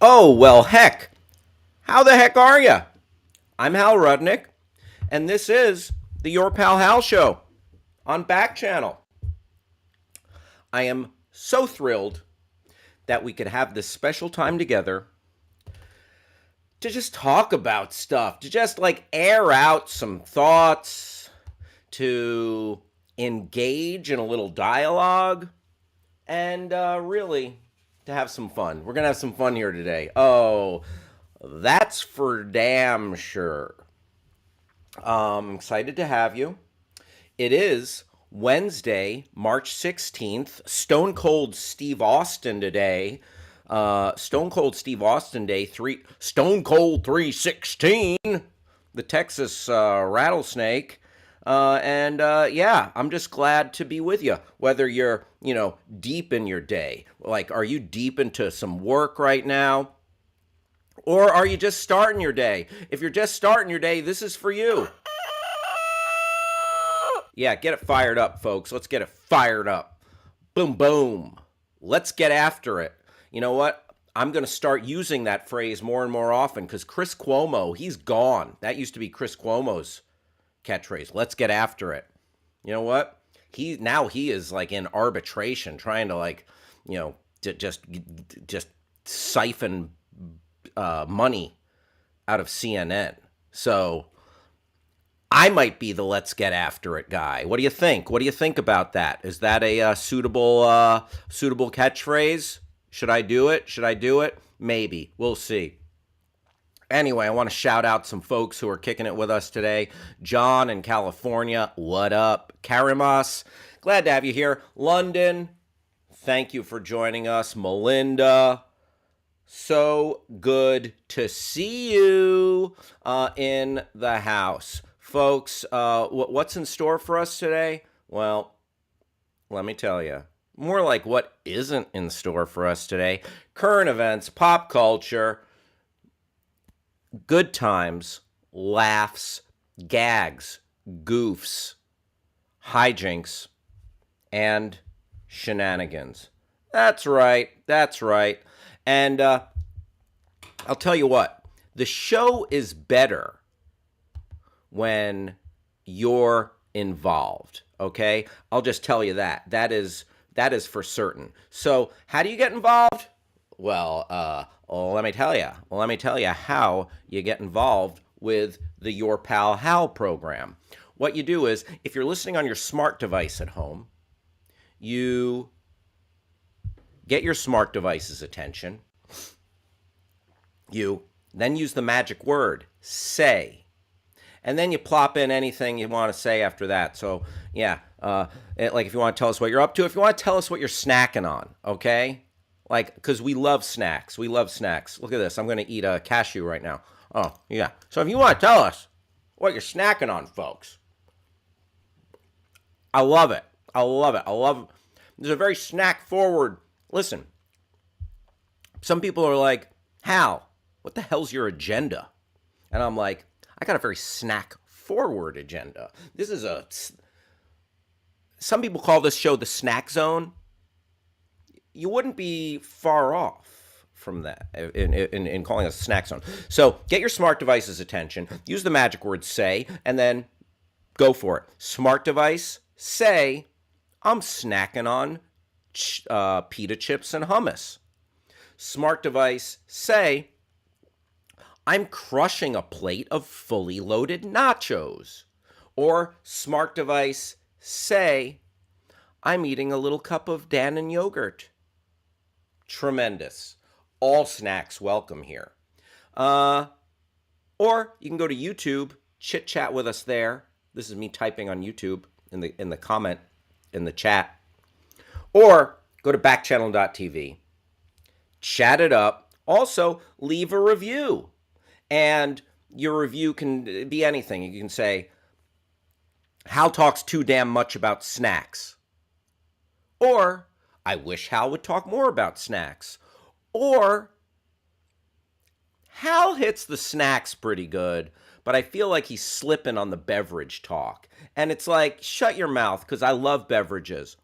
Oh, well, heck. How the heck are you? I'm Hal Rudnick, and this is the Your Pal Hal Show on Backchannel. I am so thrilled that we could have this special time together to just talk about stuff, to just air out some thoughts, to engage in a little dialogue, and really to have some fun. We're going to have some fun here today. Oh, that's for damn sure. I'm excited to have you. It is Wednesday, March 16th. Stone Cold Steve Austin today. Stone Cold Steve Austin Day. Stone Cold 316. The Texas rattlesnake. Yeah, I'm just glad to be with you. Whether you're, deep in your day. Are you deep into some work right now? Or are you just starting your day? If you're just starting your day, this is for you. Yeah, get it fired up, folks. Let's get it fired up. Boom, boom. Let's get after it. You know what? I'm going to start using that phrase more and more often because Chris Cuomo, he's gone. That used to be Chris Cuomo's catchphrase. Let's get after it. You know what? He is in arbitration trying to just siphon money out of CNN. So I might be the let's get after it guy. What do you think? What do you think about that? Is that a suitable catchphrase? Should I do it? Should I do it? Maybe. We'll see. Anyway, I want to shout out some folks who are kicking it with us today. John in California, what up? Karimas, glad to have you here. London, thank you for joining us. Melinda, so good to see you in the house. Folks, what's in store for us today? Well, let me tell you. More like what isn't in store for us today. Current events, pop culture, good times, laughs, gags, goofs, hijinks, and shenanigans. That's right. And I'll tell you what, the show is better when you're involved, okay? I'll just tell you that. That is for certain. So how do you get involved? Well, let me tell you. Let me tell you how you get involved with the Your Pal Hal program. What you do is, if you're listening on your smart device at home, you get your smart device's attention. You then use the magic word, say. And then you plop in anything you want to say after that. So, yeah, if you want to tell us what you're up to, if you want to tell us what you're snacking on, okay? Because we love snacks. We love snacks. Look at this. I'm going to eat a cashew right now. Oh, yeah. So if you want to tell us what you're snacking on, folks, I love it. There's a very snack-forward. Listen, some people are like, Hal, what the hell's your agenda? And I'm like, I got a very snack-forward agenda. Some people call this show the Snack Zone. You wouldn't be far off from that in calling us a snack zone. So get your smart device's attention, use the magic word say, and then go for it. Smart device, say, I'm snacking on pita chips and hummus. Smart device, say, I'm crushing a plate of fully loaded nachos. Or smart device, say, I'm eating a little cup of Dannon yogurt. Tremendous. All snacks welcome here. Or you can go to YouTube, chit chat with us there. This is me typing on YouTube in the comment in the chat. Or go to backchannel.tv. Chat it up. Also, leave a review. And your review can be anything. You can say, Hal talks too damn much about snacks. Or, I wish Hal would talk more about snacks. Or, Hal hits the snacks pretty good, but I feel like he's slipping on the beverage talk. And it's like, shut your mouth, because I love beverages.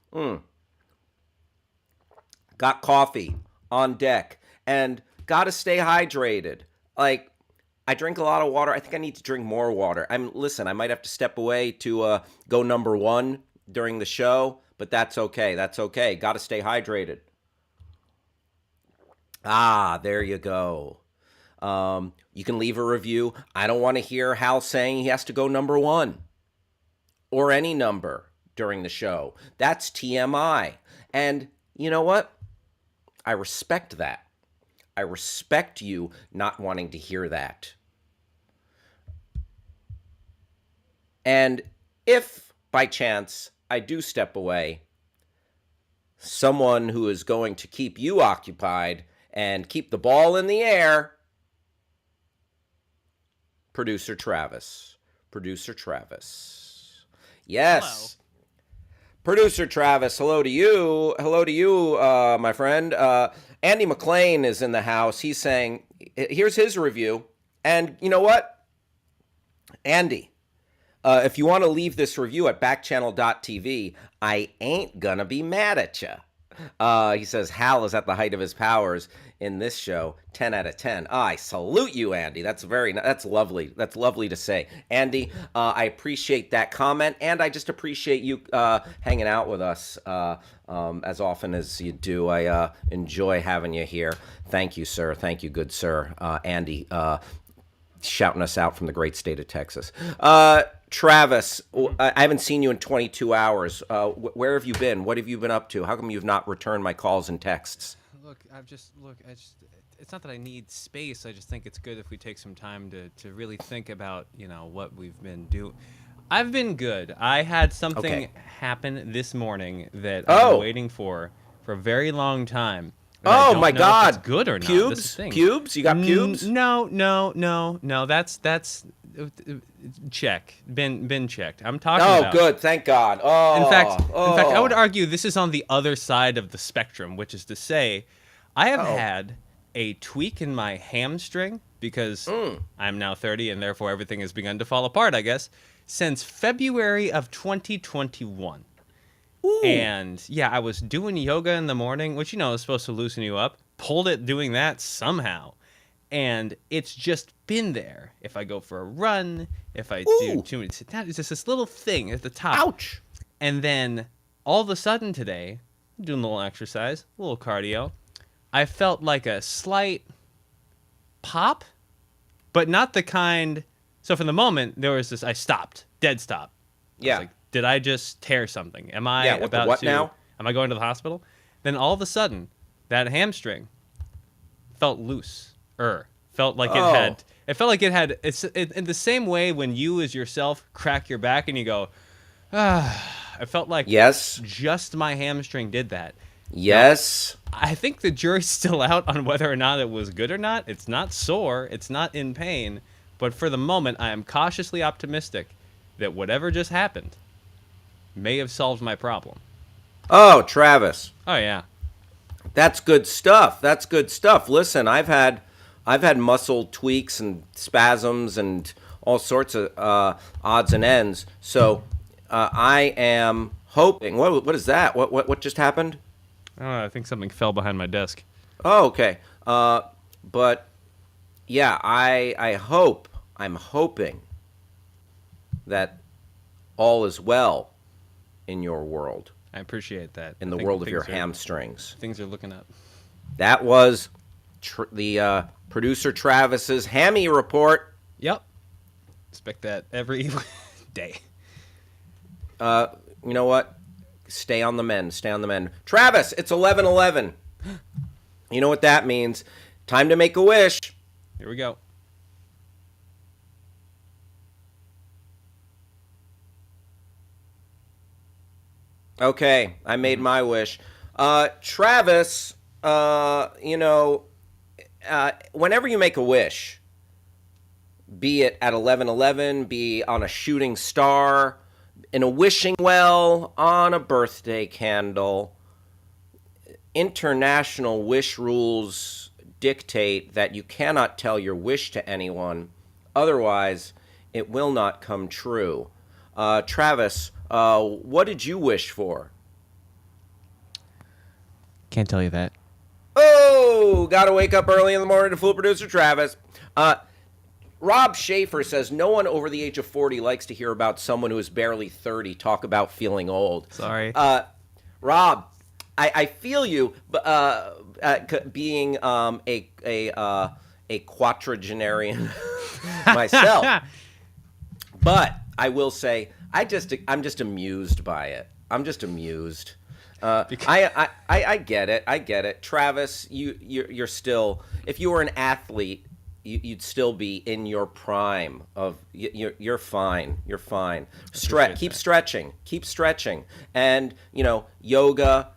Got coffee on deck. And Gotta stay hydrated. Like, I drink a lot of water. I think I need to drink more water. Listen, I might have to step away to go number one during the show, but that's okay. That's okay. Gotta stay hydrated. Ah, there you go. You can leave a review. I don't want to hear Hal saying he has to go number one or any number during the show. That's TMI. And you know what? I respect that. I respect you not wanting to hear that. And if by chance I do step away, someone who is going to keep you occupied and keep the ball in the air, Producer Travis. Producer Travis. Yes. Hello. Producer Travis, hello to you. Hello to you, my friend. Andy McLean is in the house. He's saying, here's his review. And you know what? Andy, if you want to leave this review at backchannel.tv, I ain't gonna be mad at you. He says, Hal is at the height of his powers in this show. 10 out of 10. I salute you, Andy. That's lovely. That's lovely to say. Andy, I appreciate that comment, and I just appreciate you hanging out with us as often as you do. I enjoy having you here. Thank you, sir. Thank you, good sir. Andy, shouting us out from the great state of Texas. Travis, I haven't seen you in 22 hours. Where have you been? What have you been up to? How come you've not returned my calls and texts? It's not that I need space. I just think it's good if we take some time to really think about, what we've been doing. I've been good. I had something happen this morning that I've been waiting for a very long time. Oh my God! If it's good or not? Pubes? Pubes? You got pubes? No. That's check. Been checked. I'm talking about. Oh, good. Thank God. Oh. In fact, I would argue this is on the other side of the spectrum, which is to say, I have had a tweak in my hamstring because I'm now 30 and therefore everything has begun to fall apart, I guess, since February of 2021. Ooh. And yeah, I was doing yoga in the morning, which is supposed to loosen you up. Pulled it doing that somehow. And it's just been there. If I go for a run, if I do too many sit down, it's just this little thing at the top. Ouch. And then all of a sudden today, doing a little exercise, a little cardio, I felt like a slight pop, but not the kind. So for the moment, there was this, I stopped, dead stop. Yeah. I was like, did I just tear something? Am I about what to? Now? Am I going to the hospital? Then all of a sudden, that hamstring felt loose. Felt like it had. It felt like it had. It's in the same way when you, as yourself, crack your back and you go, ah. I felt like just my hamstring did that. Yes. Now, I think the jury's still out on whether or not it was good or not. It's not sore. It's not in pain. But for the moment, I am cautiously optimistic that whatever just happened may have solved my problem. Oh, Travis. Oh, yeah. That's good stuff. That's good stuff. Listen, I've had muscle tweaks and spasms and all sorts of odds and ends. So I am hoping. What is that? What just happened? Oh, I think something fell behind my desk. Oh, okay. But yeah, I'm hoping that all is well in your world. I appreciate that. In the world of your hamstrings. Things are looking up. That was the producer Travis's hammy report. Yep. Expect that every day. You know what? Stay on the mend. Stay on the mend. Travis, it's 11:11. You know what that means. Time to make a wish. Here we go. Okay, I made my wish. Travis, whenever you make a wish, be it at 11:11, be on a shooting star, in a wishing well, on a birthday candle, international wish rules dictate that you cannot tell your wish to anyone, otherwise it will not come true. Travis, what did you wish for? Can't tell you that. Oh, gotta wake up early in the morning to fool producer Travis. Rob Schaefer says no one over the age of 40 likes to hear about someone who is barely 30 talk about feeling old. Sorry. Rob, I feel you, being a quadragenarian myself. But I will say, I'm just amused by it. I'm just amused. I get it. I get it. Travis, you're still, if you were an athlete, you'd still be in your prime of you're fine. You're fine. Keep stretching. Keep stretching. And, yoga,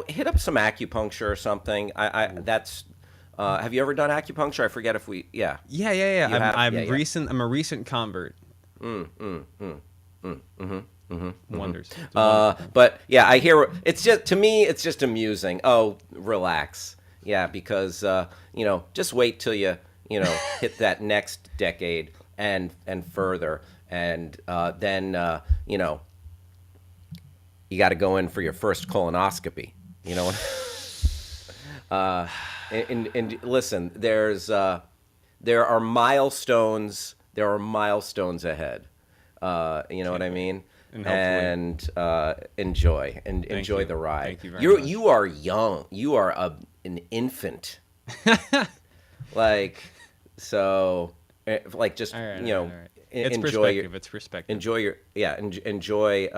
hit up some acupuncture or something. Have you ever done acupuncture? I forget if we, yeah. Yeah. I'm a recent convert. Wonders. But yeah, I hear it's just, to me, it's just amusing. Oh, relax. Yeah, because, just wait till you hit that next decade and further. And then, you got to go in for your first colonoscopy. You know what? And listen, there are milestones. There are milestones ahead. You know what I mean? And enjoy the ride. Thank you very much. You are young. You are an infant. Just all right. It's enjoy perspective. It's perspective. Enjoy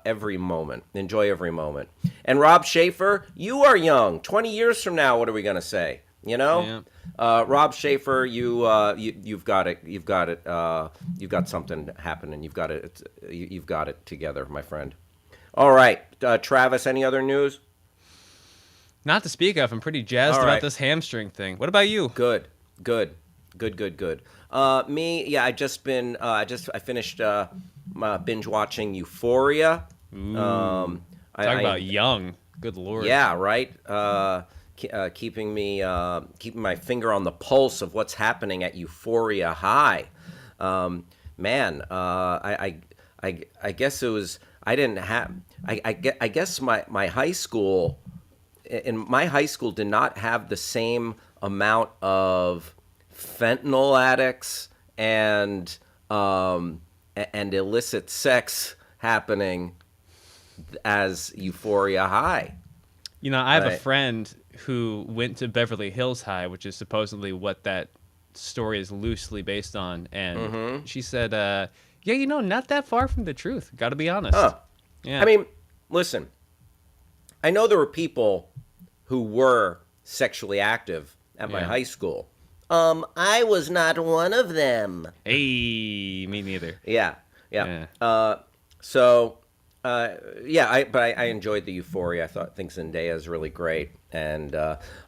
every moment. Enjoy every moment. And Rob Schaefer, you are young. 20 years from now, what are we gonna say? Yeah. Rob Schaefer, you've got it. You've got something happening. You've got it. You've got it together, my friend. All right, Travis. Any other news? Not to speak of. I'm pretty jazzed about this hamstring thing. What about you? Good. Me, yeah. I finished binge watching Euphoria. Talk about young. Good Lord. Yeah. Right. Keeping my finger on the pulse of what's happening at Euphoria High. I guess it was, I didn't have, I guess my high school, did not have the same amount of fentanyl addicts and illicit sex happening as Euphoria High. I have a friend who went to Beverly Hills High, which is supposedly what that story is loosely based on. And she said, not that far from the truth. Got to be honest. Yeah. I mean, listen, I know there were people who were sexually active at my high school. I was not one of them. Hey, me neither. Yeah. I enjoyed the Euphoria. I thought Zendaya is really great, and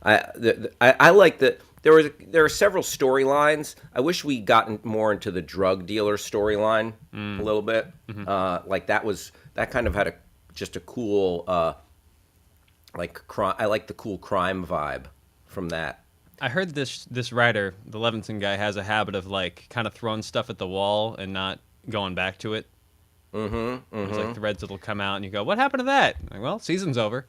I like that there are several storylines. I wish we gotten more into the drug dealer storyline a little bit. That kind of had a cool crime. I like the cool crime vibe from that. I heard this writer, the Levinson guy, has a habit of kind of throwing stuff at the wall and not going back to it. There's like threads that'll come out and you go, what happened to that? Like, well, season's over.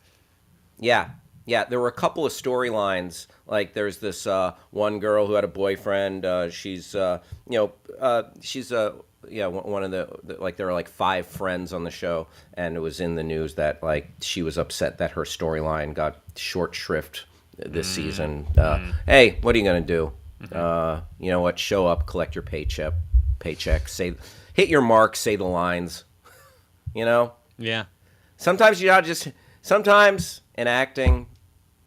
Yeah. There were a couple of storylines. Like there's this one girl who had a boyfriend. She's one of the there are 5 friends on the show, and it was in the news that she was upset that her storyline got short shrift this season. Hey, what are you gonna do? You know what? Show up, collect your paycheck. Hit your mark, say the lines. Yeah. Sometimes sometimes in acting,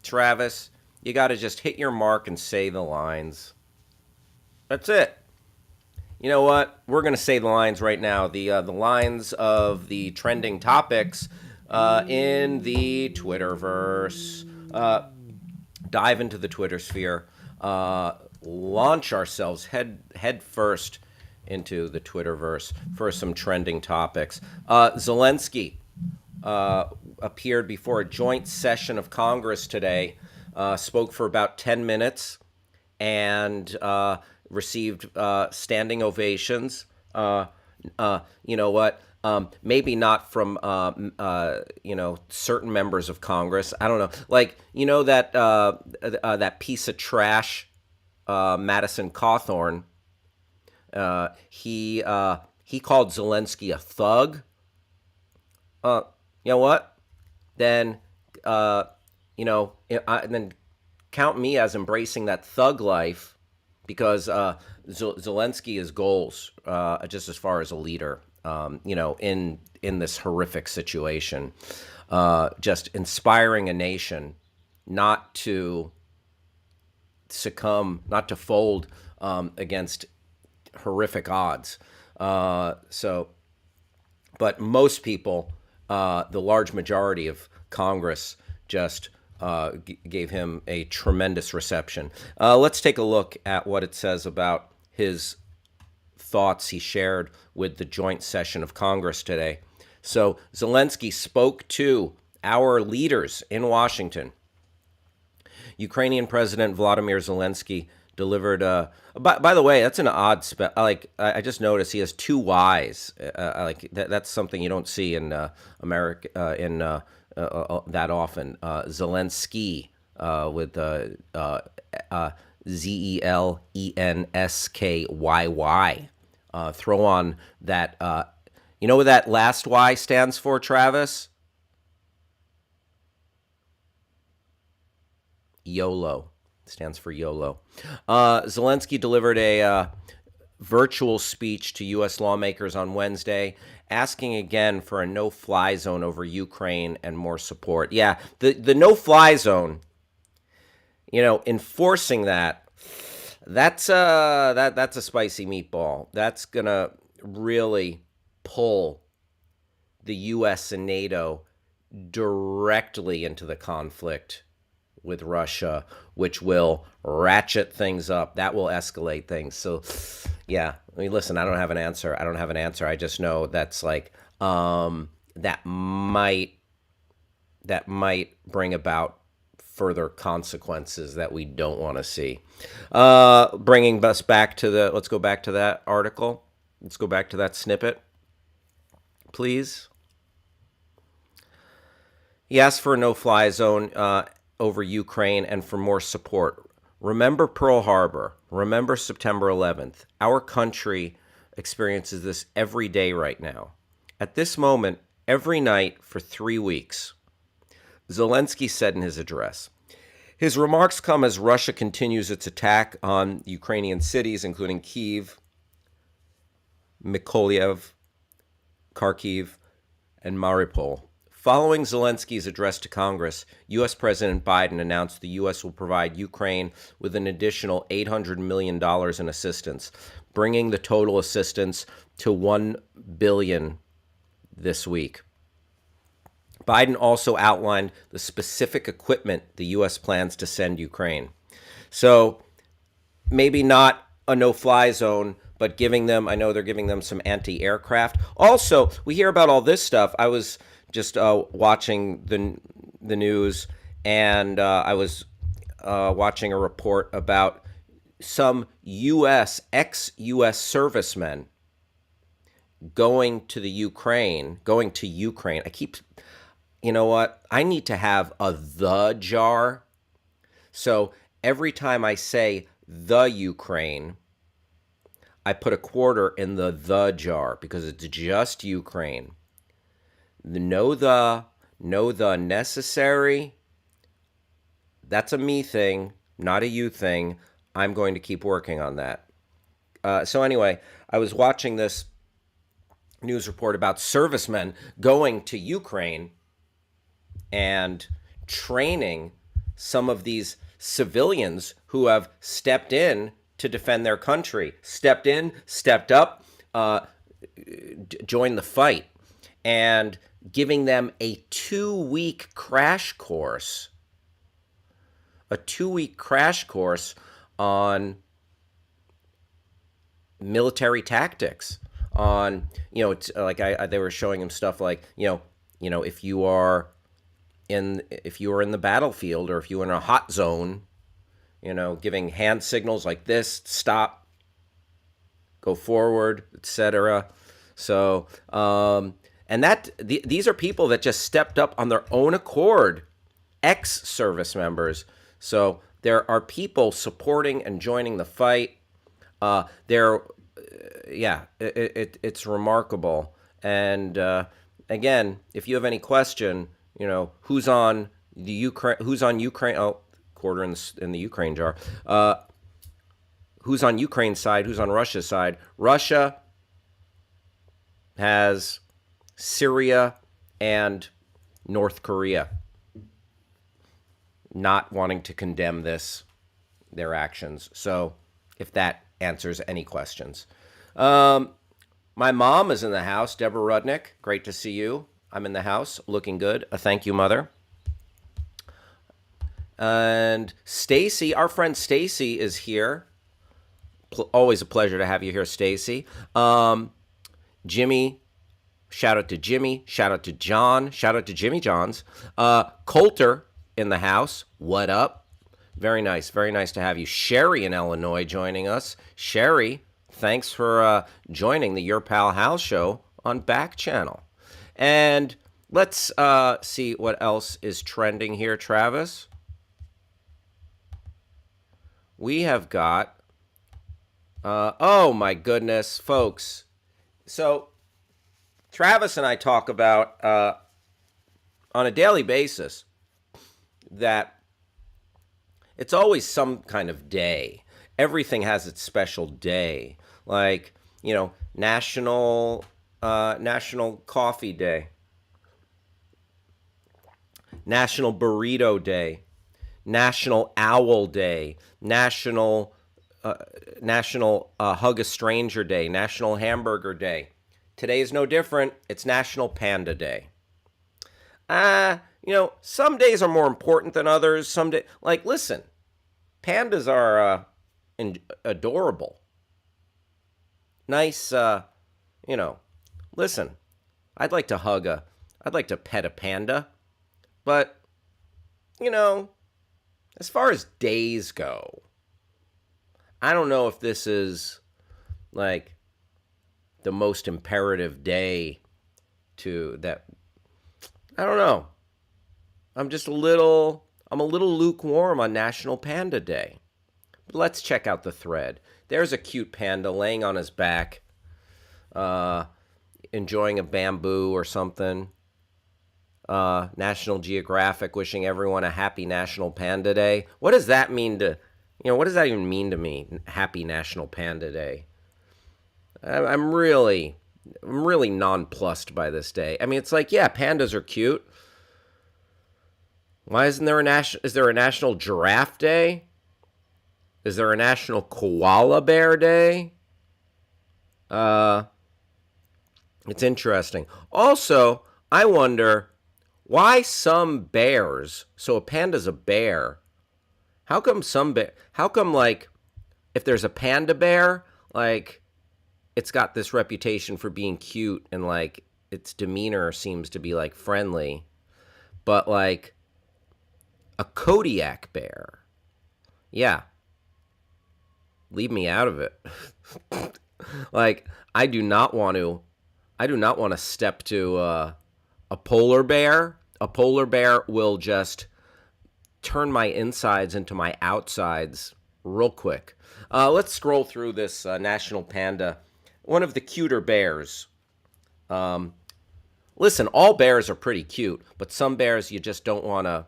Travis, you gotta just hit your mark and say the lines. That's it. You know what? We're gonna say the lines right now. The lines of the trending topics in the Twitterverse. Dive into the Twitter sphere. Launch ourselves head first into the Twitterverse for some trending topics. Zelensky appeared before a joint session of Congress today, spoke for about 10 minutes, and received standing ovations. You know what? Maybe not from certain members of Congress. I don't know. Like that piece of trash, Madison Cawthorn. He called Zelensky a thug. You know what? Then then count me as embracing that thug life, because Zelensky is goals, just as far as a leader. In this horrific situation, just inspiring a nation not to succumb, not to fold against horrific odds. But most people, the large majority of Congress, just gave him a tremendous reception. Let's take a look at what it says about his thoughts he shared with the joint session of Congress today. So Zelensky spoke to our leaders in Washington. Ukrainian President Vladimir Zelensky delivered by the way, that's an odd spell. I just noticed he has two Y's. That's something you don't see in America that often. Zelensky with Zelenskyy. Throw on that. You know what that last Y stands for, Travis? YOLO. Stands for YOLO. Zelensky delivered a virtual speech to U.S. lawmakers on Wednesday, asking again for a no-fly zone over Ukraine and more support. Yeah, the no-fly zone, enforcing that's a spicy meatball. That's going to really pull the U.S. and NATO directly into the conflict with Russia, which will ratchet things up. That will escalate things. So, yeah, listen, I don't have an answer. I just know that's that might bring about further consequences that we don't want to see. Bringing us back to let's go back to that article. Let's go back to that snippet, please. He asked for a no-fly zone over Ukraine and for more support. Remember Pearl Harbor. Remember September 11th. Our country experiences this every day right now. At this moment, every night for 3 weeks. Zelensky said in his address. His remarks come as Russia continues its attack on Ukrainian cities, including Kyiv, Mykolaiv, Kharkiv, and Mariupol. Following Zelensky's address to Congress, U.S. President Biden announced the U.S. will provide Ukraine with an additional $800 million in assistance, bringing the total assistance to $1 billion this week. Biden also outlined the specific equipment the U.S. plans to send Ukraine. So maybe not a no-fly zone, but I know they're giving them some anti-aircraft. Also, we hear about all this stuff. I was just watching the news, and I was watching a report about some ex-U.S. servicemen going to Ukraine. You know what? I need to have a the jar. So every time I say the Ukraine, I put a quarter in the jar because it's just Ukraine. No the necessary. That's a me thing, not a you thing. I'm going to keep working on that. So anyway, I was watching this news report about servicemen going to Ukraine and training some of these civilians who have stepped in to defend their country. Stepped in, stepped up, joined the fight. And giving them a 2-week crash course. A 2-week crash course on military tactics. On, it's like they were showing him stuff like, if you are in the battlefield or if you are in a hot zone, giving hand signals like this, stop, go forward, etc. So, these are people that just stepped up on their own accord, ex-service members. So there are people supporting and joining the fight. There, yeah, it's remarkable. And again, if you have any question, who's on the Ukraine, who's on Ukraine? Oh, quarter in the Ukraine jar. Who's on Ukraine's side? Who's on Russia's side? Russia has Syria and North Korea not wanting to condemn their actions. So, if that answers any questions. My mom is in the house, Deborah Rudnick. Great to see you. I'm in the house, looking good. Thank you, Mother. And Stacy, our friend Stacy is here. Always a pleasure to have you here, Stacy. Jimmy, shout out to Jimmy. Shout out to John. Shout out to Jimmy Johns. Coulter in the house. What up? Very nice. Very nice to have you. Sherry in Illinois joining us. Sherry, thanks for joining the Your Pal Hal show on Backchannel. And let's see what else is trending here, Travis. We have got, oh my goodness, folks. So Travis and I talk about on a daily basis that it's always some kind of day. Everything has its special day. Like, National Coffee Day, National Burrito Day, National Owl Day, National Hug a Stranger Day, National Hamburger Day. Today is no different. It's National Panda Day. Some days are more important than others. Some day, listen, pandas are adorable. Nice, listen, I'd like to pet a panda, but, as far as days go, I don't know if this is, the most imperative day I don't know. I'm a little lukewarm on National Panda Day. But let's check out the thread. There's a cute panda laying on his back, enjoying a bamboo or something. National Geographic wishing everyone a happy National Panda Day. What does that mean what does that even mean to me? Happy National Panda Day. I'm really nonplussed by this day. I mean, it's pandas are cute. Why isn't there is there a National Giraffe Day? Is there a National Koala Bear Day? It's interesting. Also, I wonder why some bears, so a panda's a bear, how come if there's a panda bear, it's got this reputation for being cute and its demeanor seems to be friendly, but a Kodiak bear, yeah, leave me out of it. I do not want to step to a polar bear. A polar bear will just turn my insides into my outsides real quick. Let's scroll through this National Panda, one of the cuter bears. Listen, all bears are pretty cute, but some bears you just don't want to.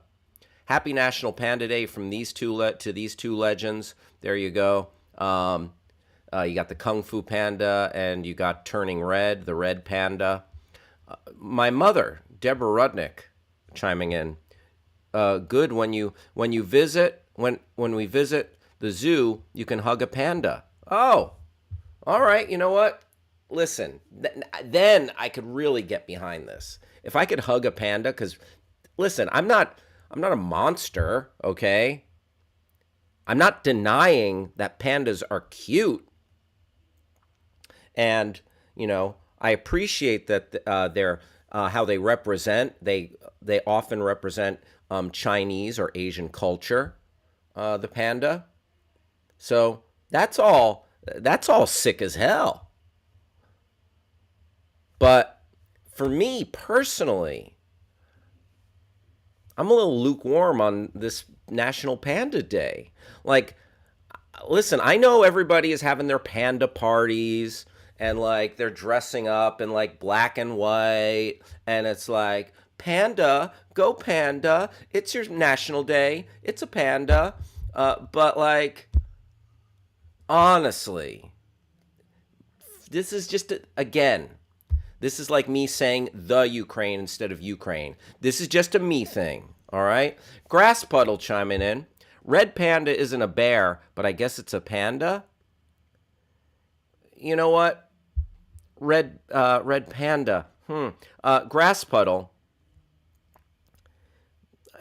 Happy National Panda Day from these two legends. There you go. You got the Kung Fu Panda, and you got Turning Red, the Red Panda. My mother, Deborah Rudnick, chiming in. Good when we visit the zoo, you can hug a panda. Oh, all right. You know what? Listen, then I could really get behind this. If I could hug a panda, because listen, I'm not a monster, okay? I'm not denying that pandas are cute. And, I appreciate that they're how they represent. They often represent Chinese or Asian culture, the panda. So that's all sick as hell. But for me personally, I'm a little lukewarm on this National Panda Day. Like, listen, I know everybody is having their panda parties and like they're dressing up in like black and white and it's like panda, go panda. It's your national day. It's a panda. But like honestly, this is just again, this is like me saying the Ukraine instead of Ukraine. This is just a me thing, all right? Grass Puddle chiming in. Red Panda isn't a bear, but I guess it's a panda. You know what? Red Panda. Grass Puddle.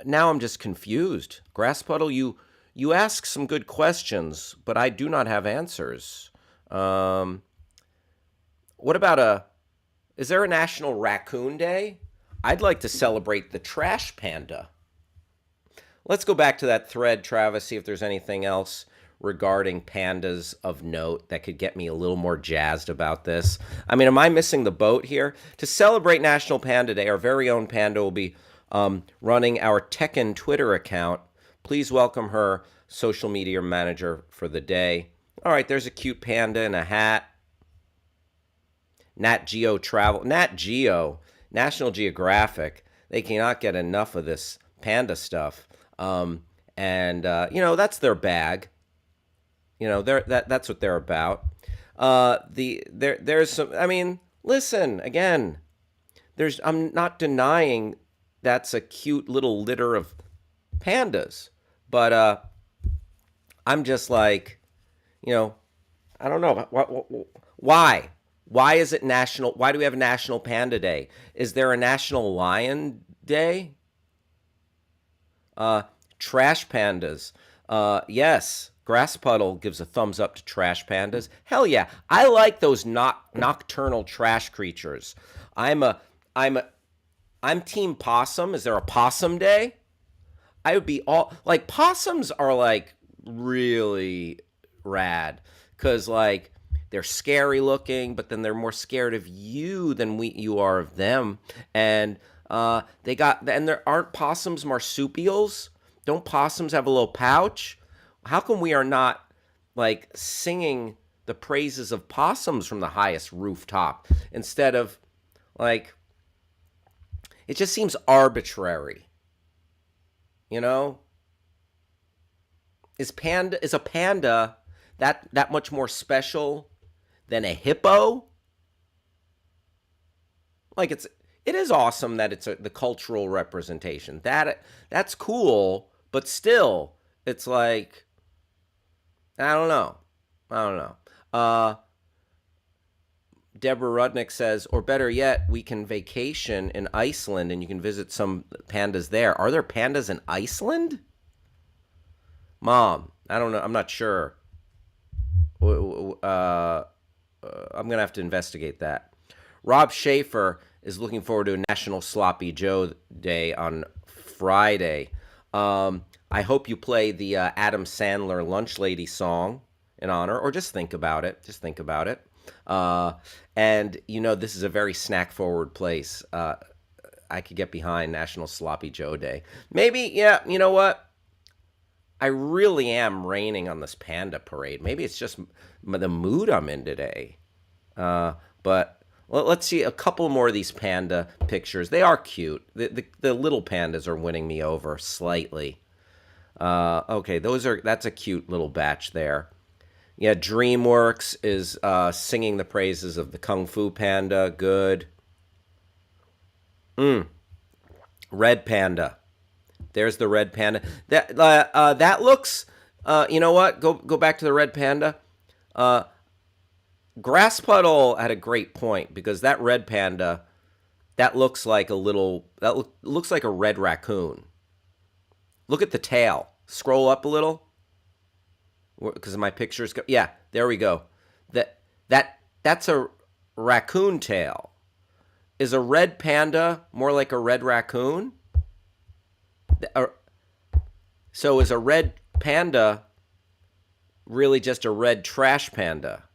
Now I'm just confused. Grass Puddle, you ask some good questions, but I do not have answers. What about is there a National Raccoon Day? I'd like to celebrate the trash panda. Let's go back to that thread, Travis, see if there's anything else regarding pandas of note that could get me a little more jazzed about this. I mean, am I missing the boat here? To celebrate National Panda Day, our very own Panda will be running our Tekken Twitter account. Please welcome her social media manager for the day. All right, there's a cute panda in a hat. Nat Geo Travel. Nat Geo, National Geographic. They cannot get enough of this panda stuff. That's their bag. That's what they're about. There's some. I mean, listen again. I'm not denying that's a cute little litter of pandas, but I'm just like, I don't know why. Why is it national? Why do we have a National Panda Day? Is there a National Lion Day? Trash pandas. Yes. Grass Puddle gives a thumbs up to trash pandas. Hell yeah. I like those nocturnal trash creatures. I'm team possum. Is there a possum day? I would be all like possums are like really rad cuz like they're scary looking, but then they're more scared of you than you are of them. And there aren't possums marsupials? Don't possums have a little pouch? How come we are not like singing the praises of possums from the highest rooftop instead of like it just seems arbitrary. Is a panda that much more special than a hippo? Like it is awesome that it's the cultural representation. That's cool, but still it's like I don't know. Deborah Rudnick says, or better yet, we can vacation in Iceland and you can visit some pandas there. Are there pandas in Iceland? Mom, I don't know. I'm not sure. I'm going to have to investigate that. Rob Schaefer is looking forward to a National Sloppy Joe Day on Friday. I hope you play the Adam Sandler Lunch Lady song in honor, or just think about it. And this is a very snack-forward place. I could get behind National Sloppy Joe Day. Maybe, yeah, you know what? I really am raining on this panda parade. Maybe it's just the mood I'm in today. But let's see a couple more of these panda pictures. They are cute. The little pandas are winning me over slightly. Okay, that's a cute little batch there. Yeah, DreamWorks is singing the praises of the Kung Fu Panda. Good. Red Panda. There's the Red Panda. That looks. You know what? Go back to the Red Panda. Grass Puddle had a great point because that Red Panda, that looks like looks like a red raccoon. Look at the tail. Scroll up a little. Because my pictures go. Yeah, there we go. That's a raccoon tail. Is a red panda more like a red raccoon? So is a red panda really just a red trash panda?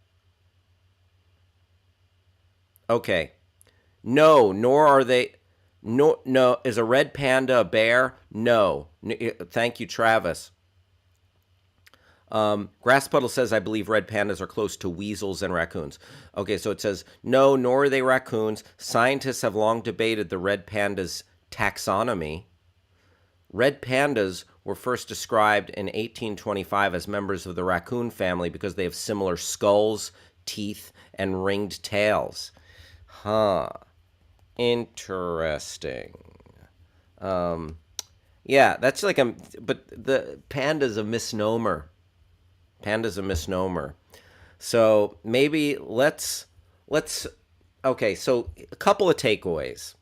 Okay. No, nor are they. No, no. Is a red panda a bear? No. Thank you, Travis. Grass Puddle says, I believe red pandas are close to weasels and raccoons. Okay, so it says, no, nor are they raccoons. Scientists have long debated the red pandas taxonomy. Red pandas were first described in 1825 as members of the raccoon family because they have similar skulls, teeth, and ringed tails. Huh. Interesting. Yeah, that's like but the panda's a misnomer. Panda's a misnomer. So maybe let's okay, so a couple of takeaways.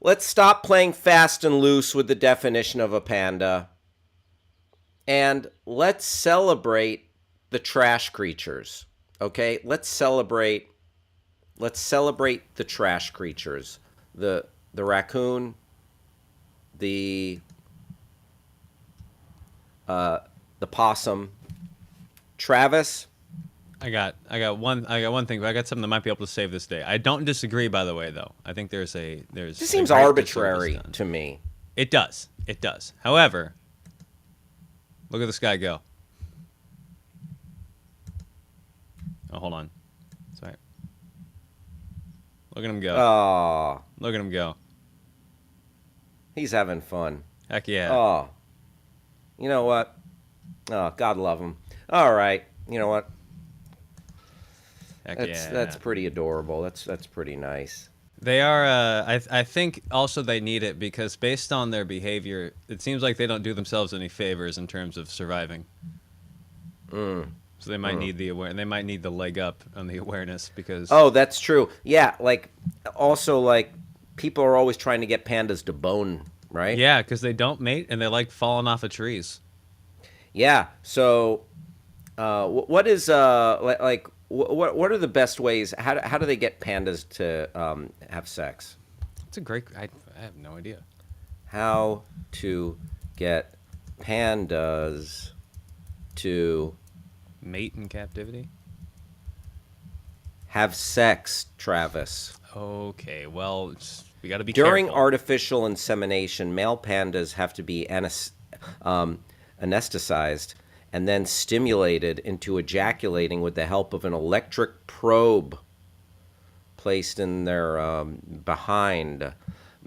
Let's stop playing fast and loose with the definition of a panda. And let's celebrate the trash creatures. Okay? Let's celebrate the trash creatures. The raccoon, the possum. Travis, I got one thing, but I got something that might be able to save this day. I don't disagree, by the way, though. I think there's this seems arbitrary to me. It does. However, look at this guy go. Oh, hold on. Sorry. Look at him go. Oh, Look at him go. he's having fun. Heck yeah. Oh, you know what? Oh, God love him. All right, you know what? Heck That's pretty adorable. That's pretty nice. They are. I think also they need it because based on their behavior, it seems like they don't do themselves any favors in terms of surviving. So they might need the They might need the leg up on the awareness because. Oh, that's true. Yeah, like also like people are always trying to get pandas to bone, right? Yeah, because they don't mate and they like falling off of trees. Yeah. So, what is like? What are the best ways? How do they get pandas to have sex? It's a great. I have no idea. How to get pandas to Mate in captivity? have sex, Travis? Okay, well, we got to be During careful. artificial insemination, male pandas have to be anesthetized and then stimulated into ejaculating with the help of an electric probe placed in their behind.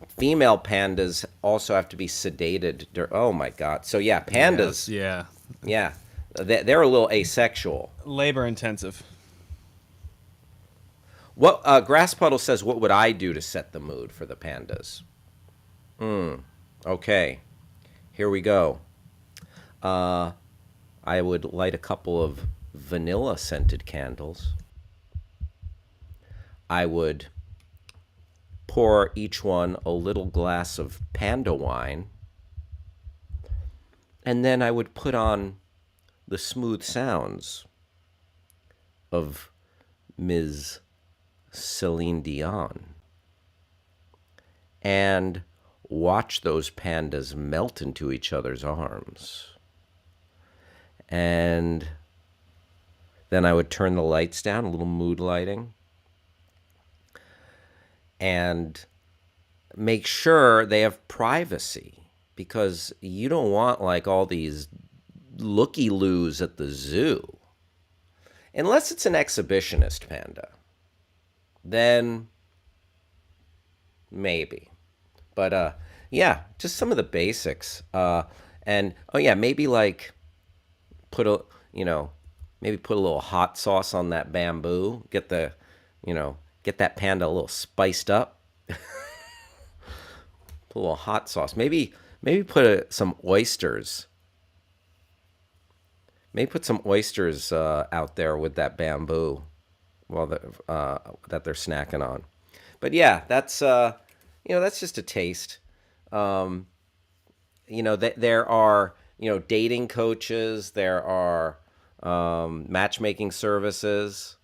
Female pandas also have to be sedated. Oh my God! So yeah, pandas. Yes, Yeah, they're a little asexual. labor intensive. What Grass Puddle says? What would I do to set the mood for the pandas? Okay, here we go. I would light a couple of vanilla scented candles. I would pour each one a little glass of panda wine. And then I would put on the smooth sounds of Ms. Celine Dion and watch those pandas melt into each other's arms. And then I would turn the lights down, a little mood lighting, and make sure they have privacy because you don't want like all these looky-loos at the zoo. Unless it's an exhibitionist panda, then maybe. But yeah, just some of the basics. And oh yeah, maybe like maybe put a little hot sauce on that bamboo. Get that panda a little spiced up. Put a little hot sauce. Maybe put some oysters. Maybe put some oysters out there with that bamboo while that they're snacking on. But yeah, that's that's just a taste. There are dating coaches. There are matchmaking services.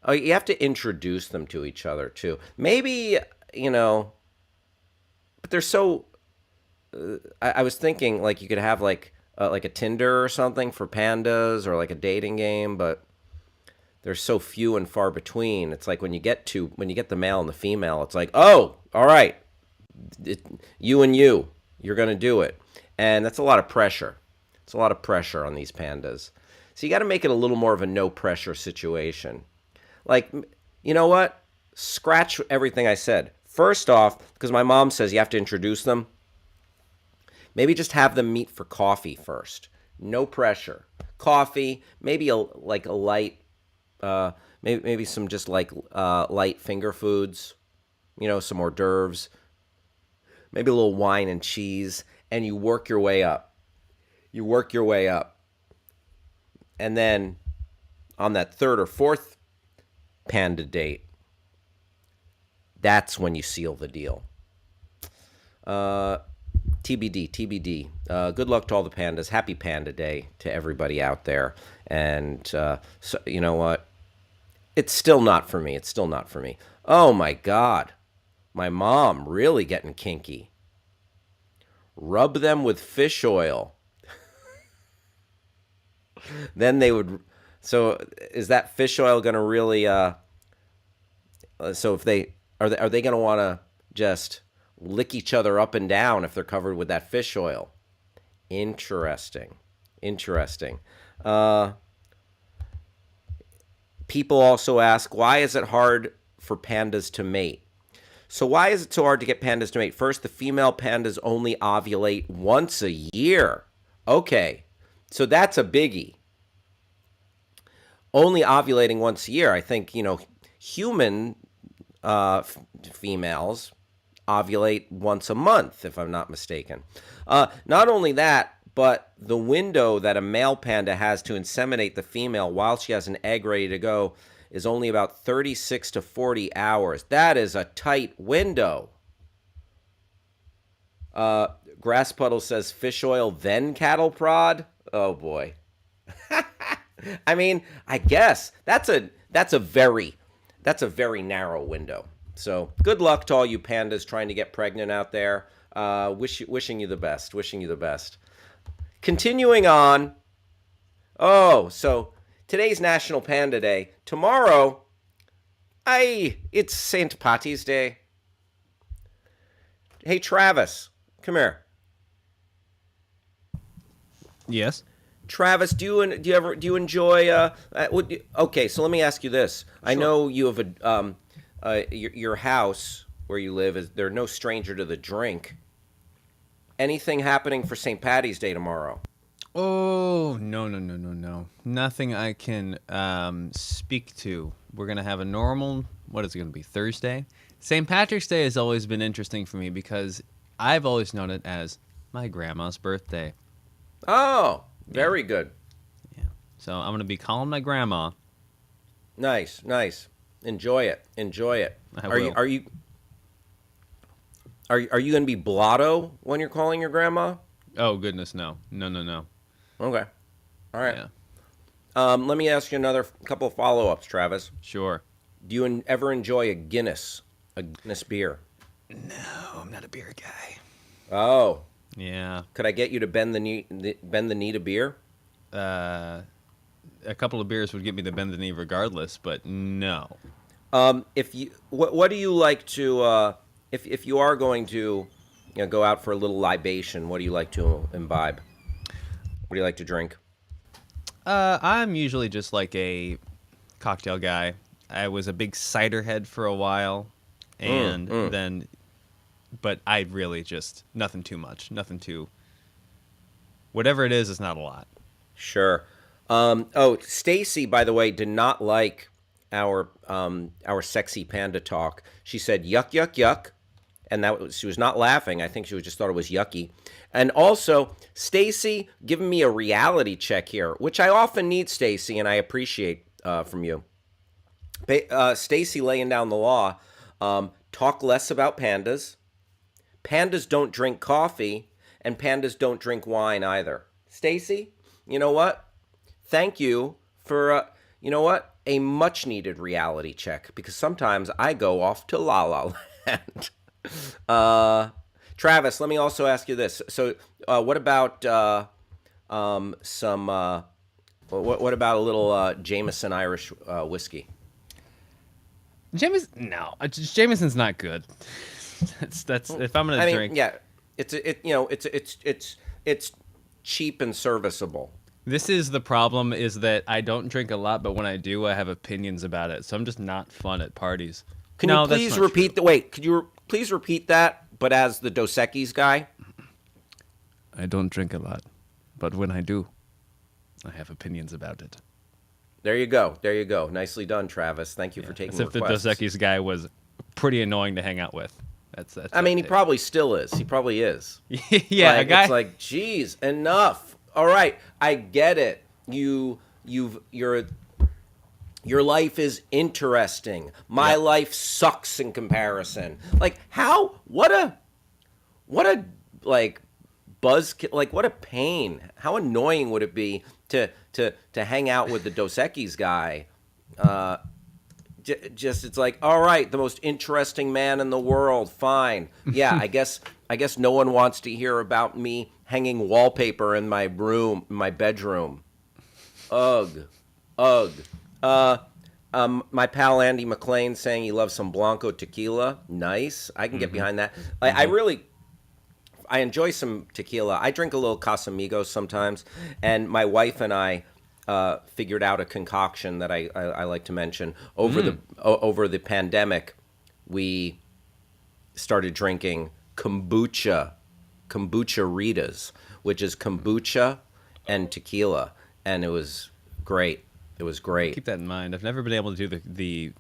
Oh, you have to introduce them to each other too. Maybe but they're so. I was thinking like you could have like a Tinder or something for pandas or like a dating game, but they're so few and far between. It's like when you get the male and the female, it's like, oh, all right, you're going to do it. And that's a lot of pressure. It's a lot of pressure on these pandas. So you got to make it a little more of a no pressure situation. Like, you know what? Scratch everything I said. First off, because my mom says you have to introduce them, maybe just have them meet for coffee first. No pressure. Coffee, maybe a light, maybe some just like light finger foods, some hors d'oeuvres, maybe a little wine and cheese, and you work your way up. You work your way up. And then on that third or fourth panda date, that's when you seal the deal. TBD. Good luck to all the pandas. Happy Panda Day to everybody out there. And so, you know what? It's still not for me. Oh, my God. My mom really getting kinky. Rub them with fish oil. Then they would... So is that fish oil going to really... So if they... Are they going to want to just lick each other up and down if they're covered with that fish oil? Interesting. People also ask, why is it hard for pandas to mate? So why is it so hard to get pandas to mate? First, the female pandas only ovulate once a year. Okay, so that's a biggie. Only ovulating once a year. I think, human females ovulate once a month, if I'm not mistaken. Not only that, but the window that a male panda has to inseminate the female while she has an egg ready to go is only about 36 to 40 hours. That is a tight window. Grass Puddle says fish oil, then cattle prod. Oh boy. I mean, I guess that's a very narrow window. So good luck to all you pandas trying to get pregnant out there. Wishing you the best. Continuing on. Oh, so today's National Panda Day. Tomorrow, it's St. Patty's Day. Hey, Travis, come here. Yes. Travis, do you enjoy? Okay, so let me ask you this. Sure. I know you have your house where you live they're no stranger to the drink. Anything happening for St. Patty's Day tomorrow? Oh, no. Nothing I can speak to. We're going to have a normal, what is it going to be, Thursday? St. Patrick's Day has always been interesting for me because I've always known it as my grandma's birthday. Oh, very good. Yeah. So I'm going to be calling my grandma. Nice. Enjoy it. I will. Are you going to be blotto when you're calling your grandma? Oh, goodness, no. Okay. All right. Yeah. Let me ask you another couple of follow-ups, Travis. Sure. Do you ever enjoy a Guinness beer? No, I'm not a beer guy. Oh. Yeah. Could I get you to bend the knee to beer? A couple of beers would get me to bend the knee regardless, but no. What do you like to if you are going to go out for a little libation, what do you like to imbibe? What do you like to drink? I'm usually just like a cocktail guy. I was a big cider head for a while, and then, but I really just nothing too much, whatever it is not a lot. Sure. Stacy, by the way, did not like our sexy panda talk. She said yuck, yuck, yuck, and she was not laughing. I think she just thought it was yucky. And also, Stacy giving me a reality check here, which I often need, Stacy, and I appreciate from you. Stacy laying down the law. Talk less about pandas. Pandas don't drink coffee, and pandas don't drink wine either. Stacy, you know what? Thank you for, a much-needed reality check, because sometimes I go off to La La Land. Travis, let me also ask you this. So what about some What about a little Jameson Irish whiskey? Jameson's not good. That's if I'm gonna drink. Yeah, it's cheap and serviceable. This is the problem: is that I don't drink a lot, but when I do, I have opinions about it. So I'm just not fun at parties. Could you please repeat that? But as the Dos Equis guy, I don't drink a lot, but when I do, I have opinions about it. There you go. Nicely done, Travis. Thank you for taking the request. As if the Dos Equis guy was pretty annoying to hang out with. That's I mean, he probably still is. He probably is. Yeah, like, it's like, geez, enough. All right, I get it. Your life is interesting. My life sucks in comparison. Like, how? What a like buzz. Like, what a pain. How annoying would it be to hang out with the Dos Equis guy? Just it's like, all right, the most interesting man in the world. Fine. Yeah, I guess no one wants to hear about me hanging wallpaper in my bedroom. Ugh. My pal Andy McLean saying he loves some Blanco tequila. Nice. I can get behind that. I enjoy some tequila. I drink a little Casamigos sometimes, and my wife and I figured out a concoction that I like to mention. Over the pandemic, we started drinking kombucha Ritas, which is kombucha and tequila, and it was great. It was great. Keep that in mind. I've never been able to do the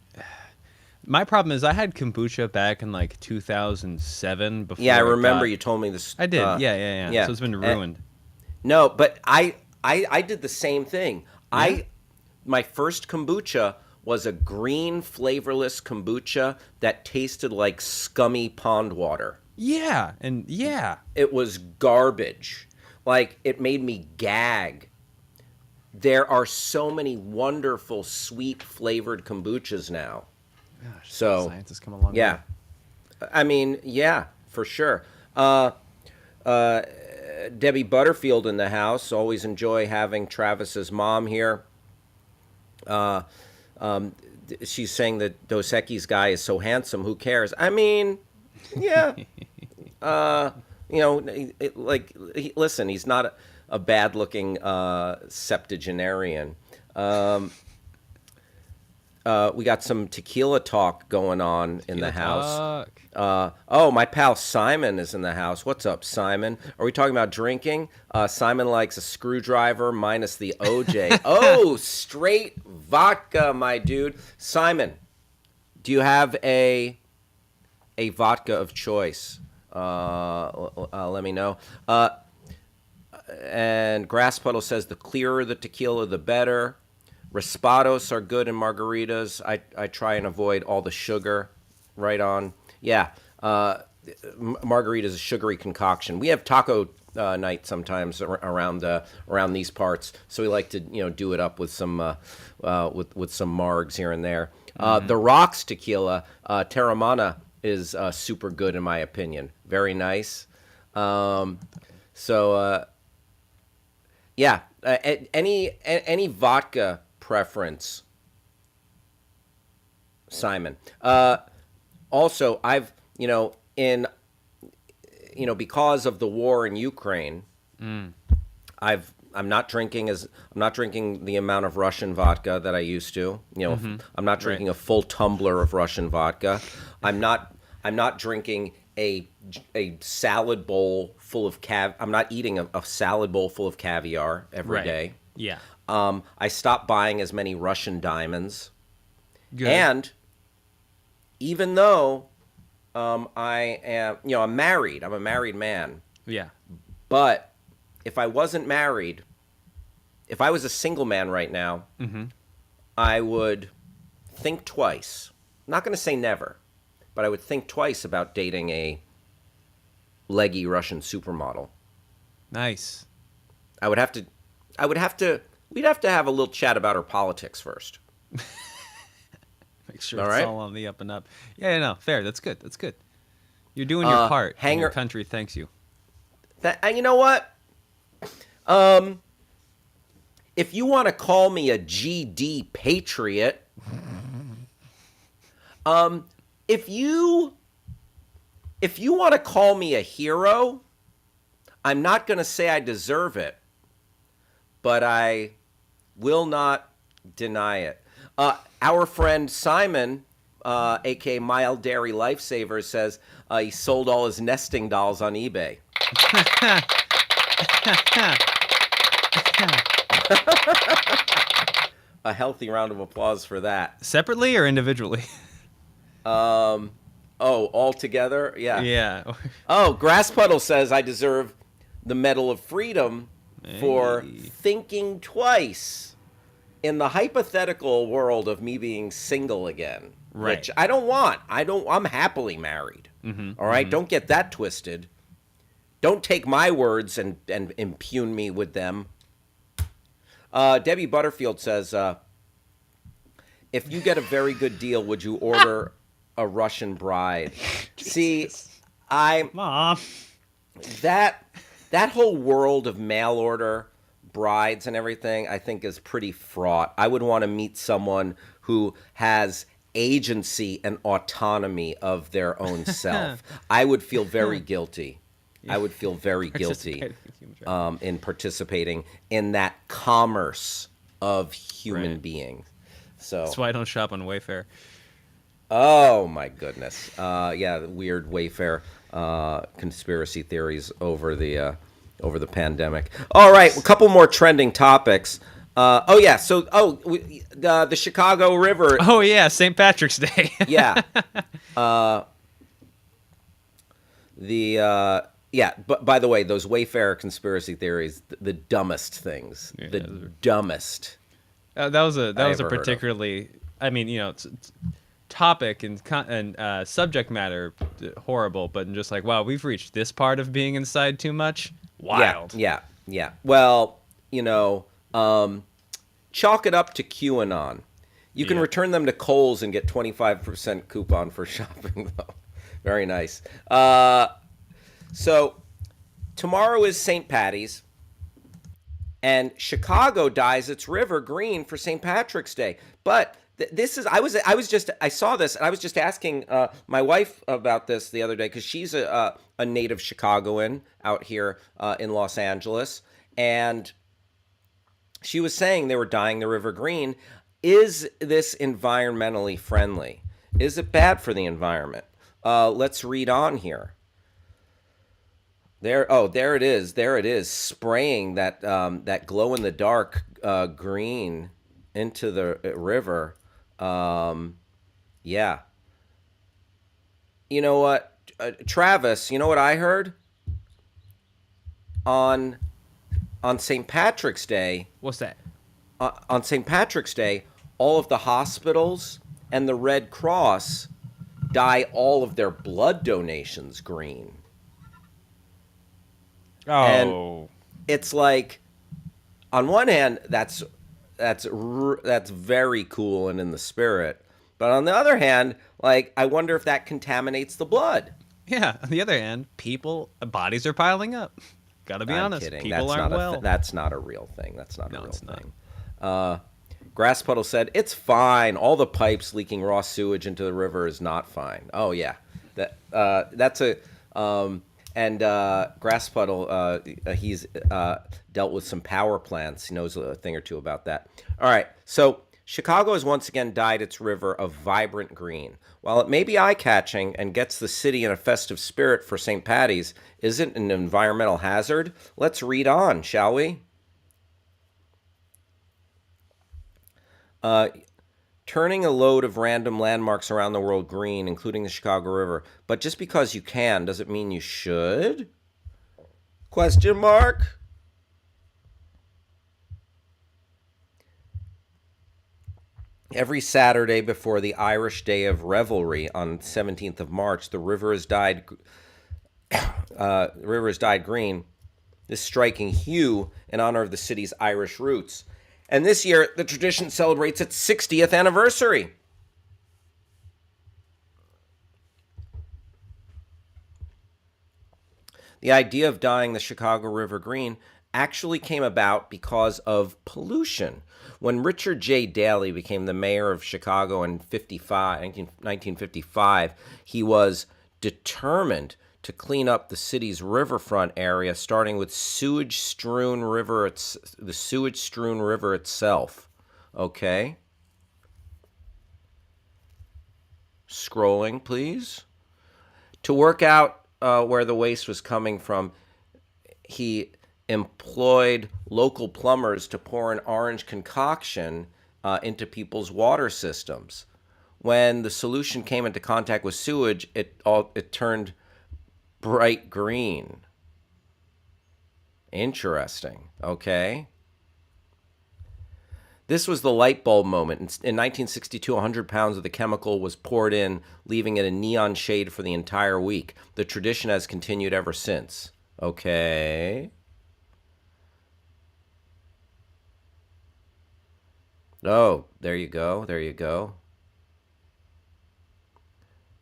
My problem is I had kombucha back in like 2007. Before I remember you told me this. I did. Yeah. So it's been ruined. No, but I did the same thing. Yeah? My first kombucha was a green, flavorless kombucha that tasted like scummy pond water. Yeah, It was garbage. Like, it made me gag. There are so many wonderful, sweet flavored kombuchas now. Gosh, so science has come along. Yeah, I mean, yeah, for sure. Debbie Butterfield in the house. Always enjoy having Travis's mom here. She's saying that Dos Equis guy is so handsome. Who cares? I mean, yeah. Listen, he's not a bad-looking septuagenarian. We got some tequila talk going on in the house. My pal Simon is in the house. What's up, Simon? Are we talking about drinking? Simon likes a screwdriver minus the OJ. Oh, straight vodka, my dude. Simon, do you have a vodka of choice? Let me know. And Grass Puddle says the clearer the tequila, the better. Raspados are good in margaritas. I try and avoid all the sugar. Right on. Yeah. Margarita is a sugary concoction. We have taco night sometimes around these parts, so we like to do it up with some with some margs here and there. The Rocks tequila, Terramana, is super good in my opinion. Very nice. Any vodka preference, Simon? Also, I've because of the war in Ukraine, I'm not drinking the amount of Russian vodka that I used to. I'm not drinking a full tumbler of Russian vodka. I'm not drinking a salad bowl full of I'm not eating a salad bowl full of caviar every day. Yeah. I stopped buying as many Russian diamonds. Good. And even though I am, I'm married. I'm a married man. Yeah. But if I wasn't married, if I was a single man right now, I would think twice. I'm not going to say never, but I would think twice about dating a leggy Russian supermodel. Nice. We'd have to have a little chat about her politics first. Make sure it's all on the up and up. Yeah, no, fair. That's good. You're doing your part. And your country thanks you. You know what? if you want to call me a GD patriot, if you want to call me a hero, I'm not going to say I deserve it, but I will not deny it. Our friend Simon, aka Mild Dairy Lifesaver, says he sold all his nesting dolls on eBay. A healthy round of applause for that. Separately or individually? All together? Yeah. Yeah. Grass Puddle says I deserve the Medal of Freedom for thinking twice in the hypothetical world of me being single again. Right. Which I don't want. I'm happily married. All right? Don't get that twisted. Don't take my words and impugn me with them. Debbie Butterfield says, if you get a very good deal, would you order a Russian bride? See, Mom. That whole world of mail order brides and everything, I think, is pretty fraught. I would want to meet someone who has agency and autonomy of their own self. I would feel very guilty. I would feel very guilty in participating in that commerce of human beings. So that's why I don't shop on Wayfair. Oh my goodness! Weird Wayfair conspiracy theories over the pandemic. All right, a couple more trending topics. The Chicago River. Oh yeah, St. Patrick's Day. Yeah. But by the way, those Wayfair conspiracy theories, the dumbest things, dumbest. That was a particularly, I mean, it's topic and subject matter horrible, but just like, wow, we've reached this part of being inside too much. Wild. Yeah. Well, chalk it up to QAnon. You can return them to Kohl's and get 25% coupon for shopping, though. Very nice. So tomorrow is St. Patty's, and Chicago dyes its river green for St. Patrick's Day. But this is I saw this, and I was just asking my wife about this the other day, because she's a native Chicagoan out here in Los Angeles, and she was saying they were dyeing the river green. Is this environmentally friendly? Is it bad for the environment? Let's read on here. There it is, spraying that glow in the dark green into the river. Yeah. You know what, Travis? You know what I heard on St. Patrick's Day? What's that? On St. Patrick's Day, all of the hospitals and the Red Cross dye all of their blood donations green. Oh. And it's like, on one hand, that's very cool and in the spirit, but on the other hand, like, I wonder if that contaminates the blood. Yeah. On the other hand, bodies are piling up. Gotta be honest. Kidding. People aren't well. That's not a real thing. That's not a real thing. Grass Puddle said, it's fine. All the pipes leaking raw sewage into the river is not fine. Oh, yeah. That's a... And Grass Puddle, he's dealt with some power plants. He knows a thing or two about that. All right. So Chicago has once again dyed its river a vibrant green. While it may be eye-catching and gets the city in a festive spirit for St. Patty's, isn't an environmental hazard? Let's read on, shall we? Turning a load of random landmarks around the world green, including the Chicago River. But just because you can, does it mean you should? Question mark? Every Saturday before the Irish Day of Revelry on 17th of March, the river is dyed green, this striking hue in honor of the city's Irish roots. And this year, the tradition celebrates its 60th anniversary. The idea of dyeing the Chicago River green actually came about because of pollution. When Richard J. Daley became the mayor of Chicago in 1955, he was determined to clean up the city's riverfront area, starting with the sewage-strewn river itself. Okay? Scrolling, please. To work out where the waste was coming from, he employed local plumbers to pour an orange concoction into people's water systems. When the solution came into contact with sewage, it turned bright green. Interesting. Okay. This was the light bulb moment. In 1962, 100 pounds of the chemical was poured in, leaving it a neon shade for the entire week. The tradition has continued ever since. Okay. Oh, there you go. There you go.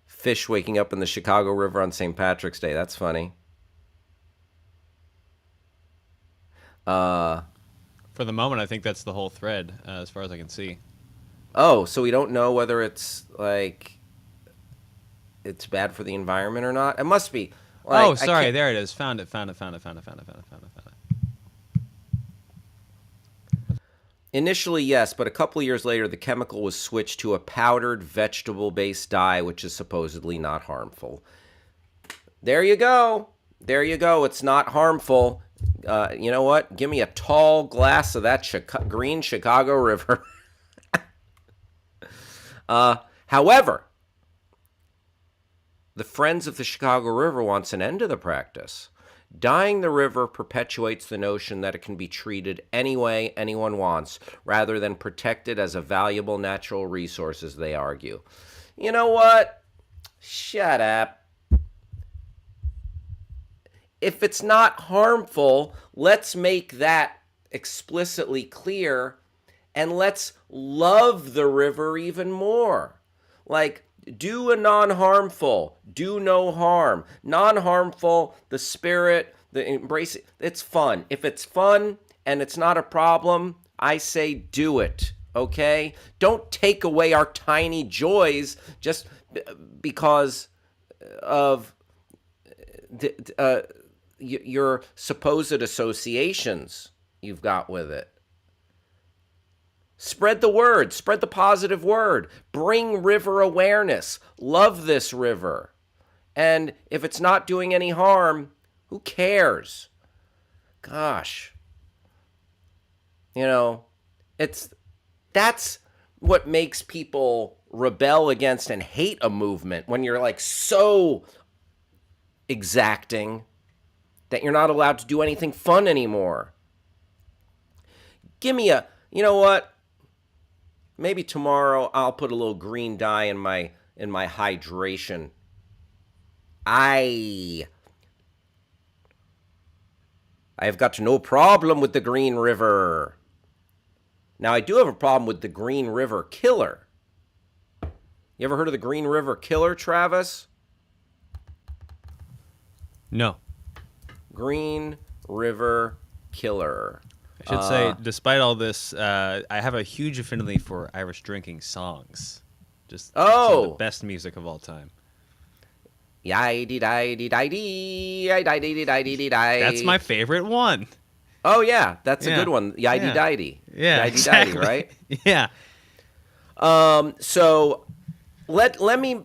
Fish waking up in the Chicago River on St. Patrick's Day. That's funny. For the moment, I think that's the whole thread, as far as I can see. Oh, so we don't know whether it's like it's bad for the environment or not. It must be. Like, oh, sorry, there it is. Found it. Initially, yes, but a couple of years later, the chemical was switched to a powdered vegetable-based dye, which is supposedly not harmful. There you go. There you go. It's not harmful. You know what? Give me a tall glass of that green Chicago River. However, the Friends of the Chicago River wants an end to the practice. Dyeing the river perpetuates the notion that it can be treated any way anyone wants, rather than protected as a valuable natural resource, as they argue. You know what? Shut up. If it's not harmful, let's make that explicitly clear, and let's love the river even more. Like, do a non-harmful, do no harm. Non-harmful, the spirit, the embrace, it's fun. If it's fun and it's not a problem, I say do it, okay? Don't take away our tiny joys just because of your supposed associations you've got with it. Spread the word. Spread the positive word. Bring river awareness. Love this river. And if it's not doing any harm, who cares? Gosh. You know, that's what makes people rebel against and hate a movement, when you're like so exacting that you're not allowed to do anything fun anymore. Give me you know what? Maybe tomorrow I'll put a little green dye in my hydration. I have got no problem with the Green River. Now, I do have a problem with the Green River Killer. You ever heard of the Green River Killer, Travis? No. Green River Killer. I should say, despite all this, I have a huge affinity for Irish drinking songs. Just some of the best music of all time. That's my favorite one. Oh yeah, that's a good one. Yidey-didey. Yeah, exactly. Right? Yeah. So let me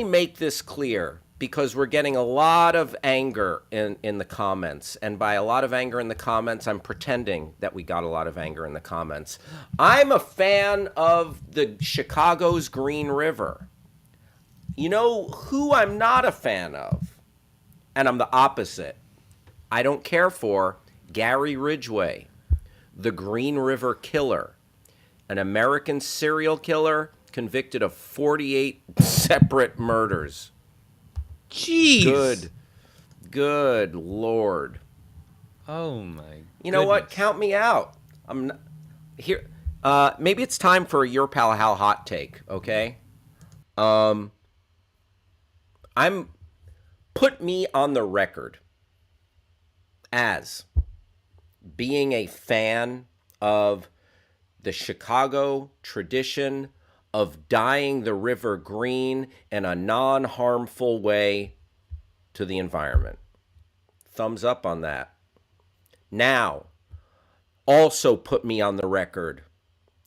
make this clear, because we're getting a lot of anger in the comments. And by a lot of anger in the comments, I'm pretending that we got a lot of anger in the comments. I'm a fan of the Chicago's Green River. You know who I'm not a fan of? And I'm the opposite. I don't care for Gary Ridgway, the Green River Killer, an American serial killer convicted of 48 separate murders. Jeez. Good Lord. Oh my. You know what? Count me out. I'm not, here. Maybe it's time for your Pal Hal hot take. Okay. Put me on the record as being a fan of the Chicago tradition of dyeing the river green in a non-harmful way to the environment. Thumbs up on that. Now, also put me on the record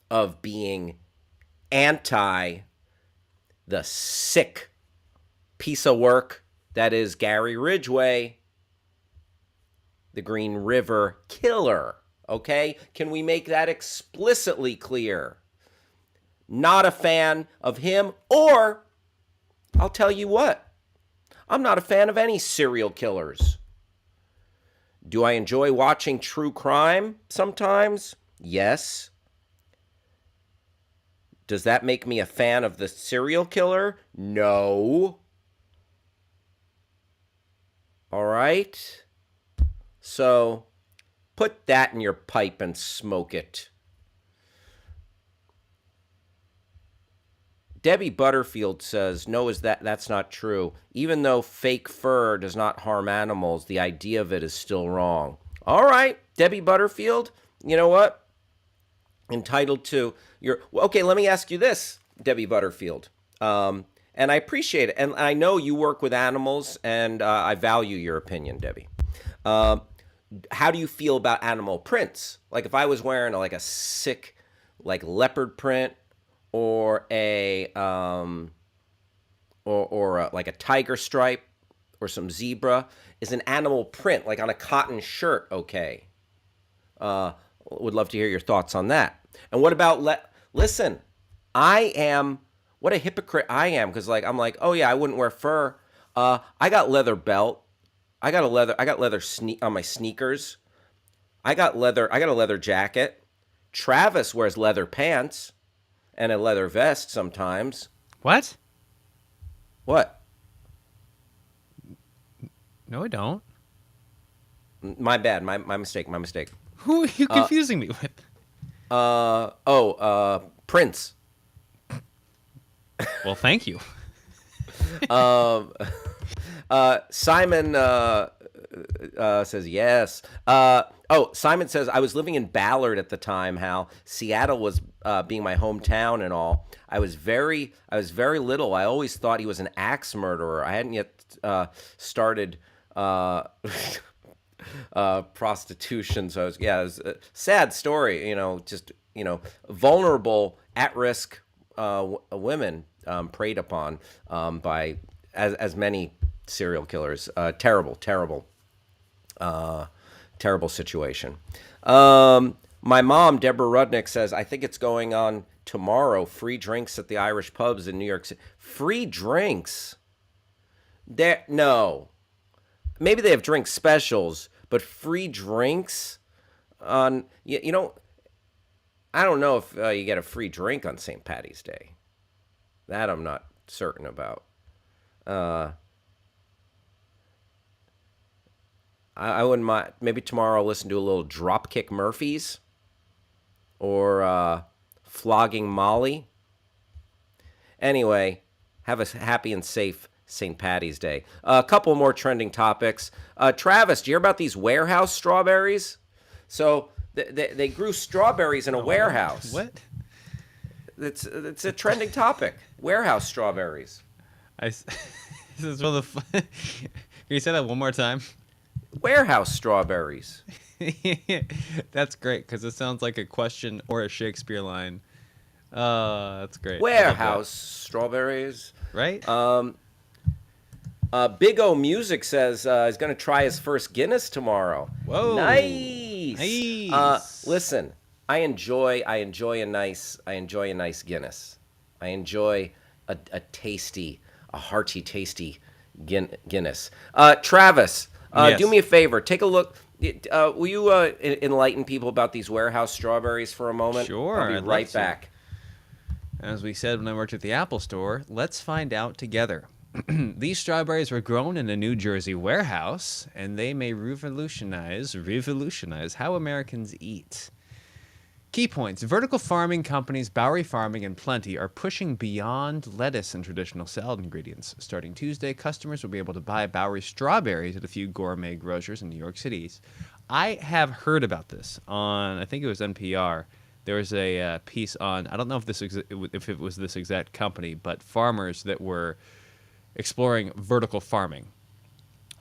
of being anti the sick piece of work that is Gary Ridgway, the Green River Killer. Okay? Can we make that explicitly clear? Not a fan of him, or I'll tell you what, I'm not a fan of any serial killers. Do I enjoy watching true crime sometimes? Yes. Does that make me a fan of the serial killer? No. All right. So put that in your pipe and smoke it. Debbie Butterfield says, no, that's not true. Even though fake fur does not harm animals, the idea of it is still wrong. All right, Debbie Butterfield, you know what? Entitled to your... Okay, let me ask you this, Debbie Butterfield. And I appreciate it. And I know you work with animals, and I value your opinion, Debbie. How do you feel about animal prints? Like if I was wearing like a sick like leopard print, or a like a tiger stripe or some zebra, is an animal print like on a cotton shirt okay? Would love to hear your thoughts on that. And what about listen, what a hypocrite I am, because like I'm like, oh yeah, I wouldn't wear fur. I got leather belt. I got leather on my sneakers. I got a leather jacket. Travis wears leather pants and a leather vest sometimes. What? What? No, I don't. My bad. My mistake. Who are you confusing me with? Prince. Well, thank you. Simon says yes. Simon says, I was living in Ballard at the time, Hal. Seattle was being my hometown and all. I was very little. I always thought he was an axe murderer. I hadn't yet started prostitution. So it was a sad story, just, vulnerable, at-risk women preyed upon by as many serial killers. Terrible situation. My mom, Deborah Rudnick, says, I think it's going on tomorrow. Free drinks at the Irish pubs in New York City. Free drinks? No. Maybe they have drink specials, but free drinks on, I don't know if you get a free drink on St. Paddy's Day. That I'm not certain about. I wouldn't mind. Maybe tomorrow I'll listen to a little Dropkick Murphys or Flogging Molly. Anyway, have a happy and safe St. Paddy's Day. A couple more trending topics. Travis, do you hear about these warehouse strawberries? So they grew strawberries in a warehouse. What? It's a trending topic. Warehouse strawberries. This is one of the. Can you say that one more time? Warehouse strawberries. That's great, because it sounds like a question or a Shakespeare line. That's great. Warehouse strawberries. Right? Big O Music says he's going to try his first Guinness tomorrow. Whoa. Nice. Listen, I enjoy a nice Guinness. I enjoy a hearty, tasty Guinness. Travis, yes. Do me a favor. Take a look. Will you enlighten people about these warehouse strawberries for a moment? Sure. I'll be right back. As we said when I worked at the Apple Store, let's find out together. These strawberries were grown in a New Jersey warehouse, and they may revolutionize how Americans eat. Key points. Vertical farming companies Bowery Farming and Plenty are pushing beyond lettuce and traditional salad ingredients. Starting Tuesday, customers will be able to buy Bowery strawberries at a few gourmet grocers in New York City's I have heard about this on, I think it was NPR. There was a piece on, I don't know if if it was this exact company, but farmers that were exploring vertical farming,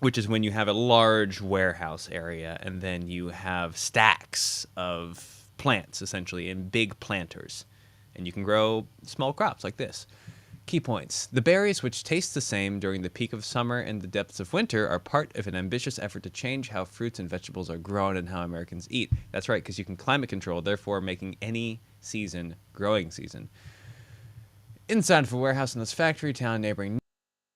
which is when you have a large warehouse area and then you have stacks of plants, essentially, in big planters. And you can grow small crops like this. Key points. The berries, which taste the same during the peak of summer and the depths of winter, are part of an ambitious effort to change how fruits and vegetables are grown and how Americans eat. That's right, because you can climate control, therefore making any season growing season. Inside of a warehouse in this factory town neighboring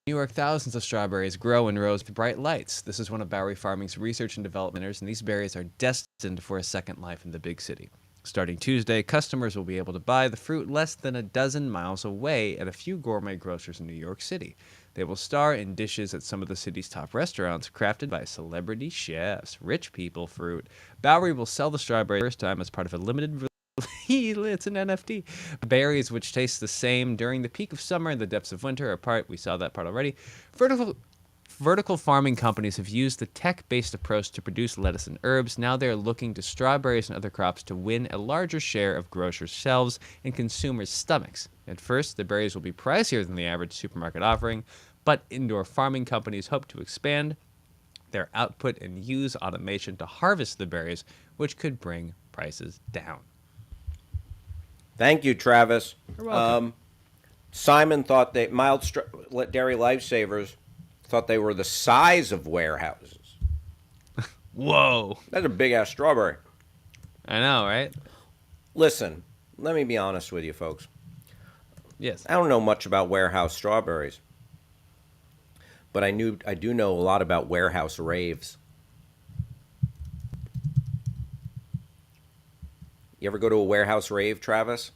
New York, thousands of strawberries grow in rows with bright lights. This is one of Bowery Farming's research and development centers, and these berries are destined for a second life in the big city. Starting Tuesday, customers will be able to buy the fruit less than a dozen miles away at a few gourmet grocers in New York City. They will star in dishes at some of the city's top restaurants, crafted by celebrity chefs. Rich people fruit. Bowery will sell the strawberry first time as part of a limited it's an NFT. Berries, which taste the same during the peak of summer and the depths of winter, are part. We saw that part already. Vertical farming companies have used the tech-based approach to produce lettuce and herbs. Now they're looking to strawberries and other crops to win a larger share of grocers' shelves and consumers' stomachs. At first, the berries will be pricier than the average supermarket offering, but indoor farming companies hope to expand their output and use automation to harvest the berries, which could bring prices down. Thank you, Travis. You're welcome. Simon thought dairy lifesavers thought they were the size of warehouses. Whoa. That's a big-ass strawberry. I know, right? Listen, let me be honest with you, folks. Yes. I don't know much about warehouse strawberries, but I do know a lot about warehouse raves. You ever go to a warehouse rave, Travis?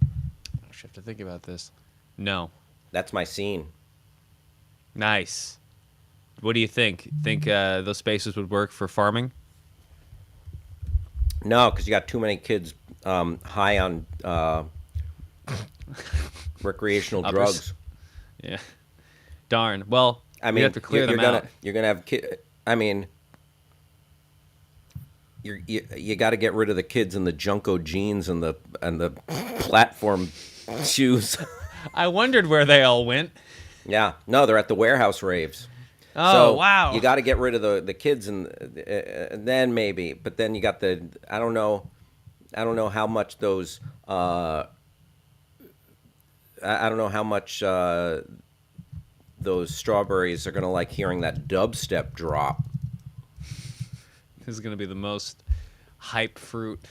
I should have to think about this. No. That's my scene. Nice. What do you think? Think those spaces would work for farming? No, because you got too many kids high on recreational drugs. Yeah. Darn. Well, I mean, you have to clear them out. You're gonna have I mean, you got to get rid of the kids in the Junko jeans and the platform shoes. I wondered where they all went. Yeah, no, they're at the warehouse raves. Oh, so wow. You got to get rid of the kids and then maybe, but then you got I don't know how much those I don't know how much those strawberries are gonna like hearing that dubstep drop. This is gonna be the most hype fruit.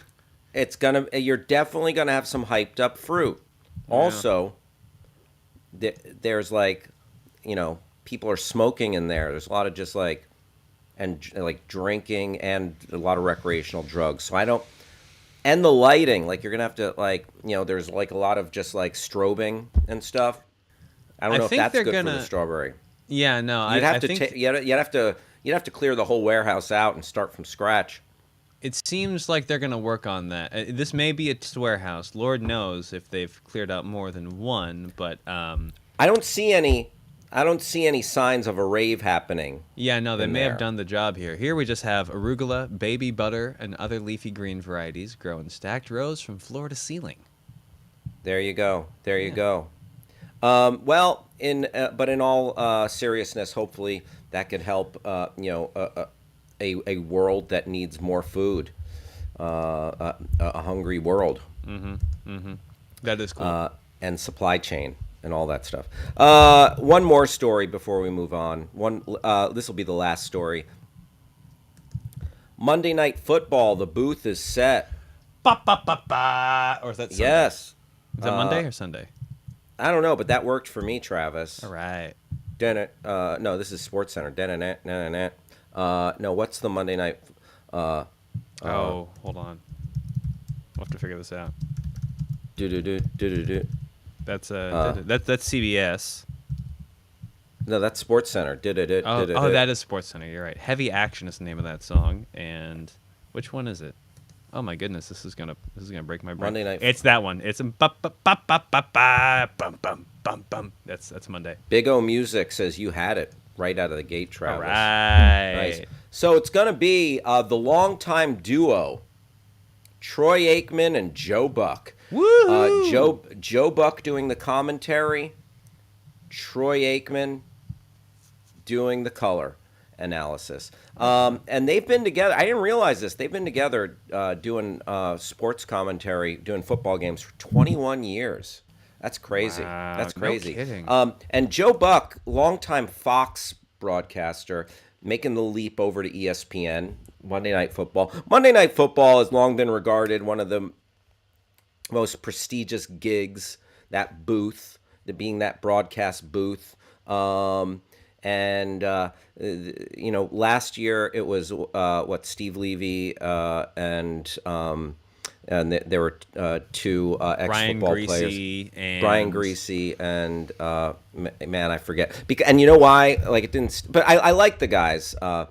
You're definitely gonna have some hyped up fruit. Yeah. Also, there's like, people are smoking in there. There's a lot of just like drinking and a lot of recreational drugs. So and the lighting, like you're gonna have to there's like a lot of just like strobing and stuff. I don't know if that's good for the strawberry. Yeah, no, you'd have to clear the whole warehouse out and start from scratch. It seems like they're gonna work on that. This may be a test warehouse. Lord knows if they've cleared out more than one, but I don't see any signs of a rave happening. Yeah, no, they may have done the job here. Here we just have arugula, baby butter, and other leafy green varieties grow in stacked rows from floor to ceiling. There you go. Well, but in all seriousness, hopefully that could help. A world that needs more food, a hungry world. That is cool. And supply chain and all that stuff. One more story before we move on. This will be the last story. Monday Night Football. The booth is set. Ba, ba, ba, ba. Or is that Sunday? Yes. Is that Monday or Sunday? I don't know, but that worked for me, Travis. All right. No, this is SportsCenter. No, what's the Monday night? Hold on. We'll have to figure this out. That's that's CBS. No, that's SportsCenter. That is SportsCenter. You're right. Heavy Action is the name of that song. And which one is it? Oh my goodness, this is gonna break my brain. Monday night. It's that one. It's bum. That's Monday. Big O Music says you had it right out of the gate, Travis. All right. Nice. So it's going to be the longtime duo, Troy Aikman and Joe Buck. Woo! Joe Buck doing the commentary, Troy Aikman doing the color analysis. And they've been together. I didn't realize this. They've been together doing sports commentary, doing football games for 21 years. That's crazy. Wow, That's crazy. no kidding. And Joe Buck, longtime Fox broadcaster, making the leap over to ESPN, Monday Night Football. Monday Night Football has long been regarded one of the most prestigious gigs, that booth, being that broadcast booth. Last year it was Steve Levy and there were two ex-football players, Brian Greasy and man, I forget. And you know why? Like it didn't. But I like the guys. Like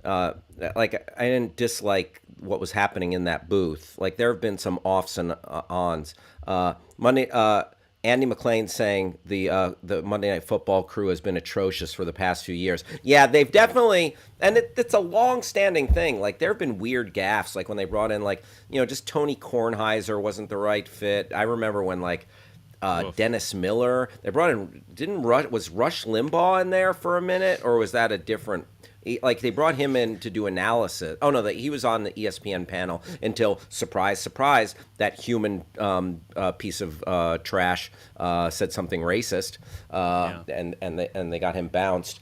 I didn't dislike what was happening in that booth. Like there have been some offs and ons. Andy McClain saying the Monday Night Football crew has been atrocious for the past few years. Yeah, they've definitely, and it's a long-standing thing. Like there have been weird gaffes, like when they brought in just Tony Kornheiser wasn't the right fit. I remember when Dennis Miller, they brought in, was Rush Limbaugh in there for a minute, or was that a different? Like they brought him in to do analysis. Oh no, he was on the ESPN panel until surprise, surprise, that human piece of trash said something racist, and they got him bounced.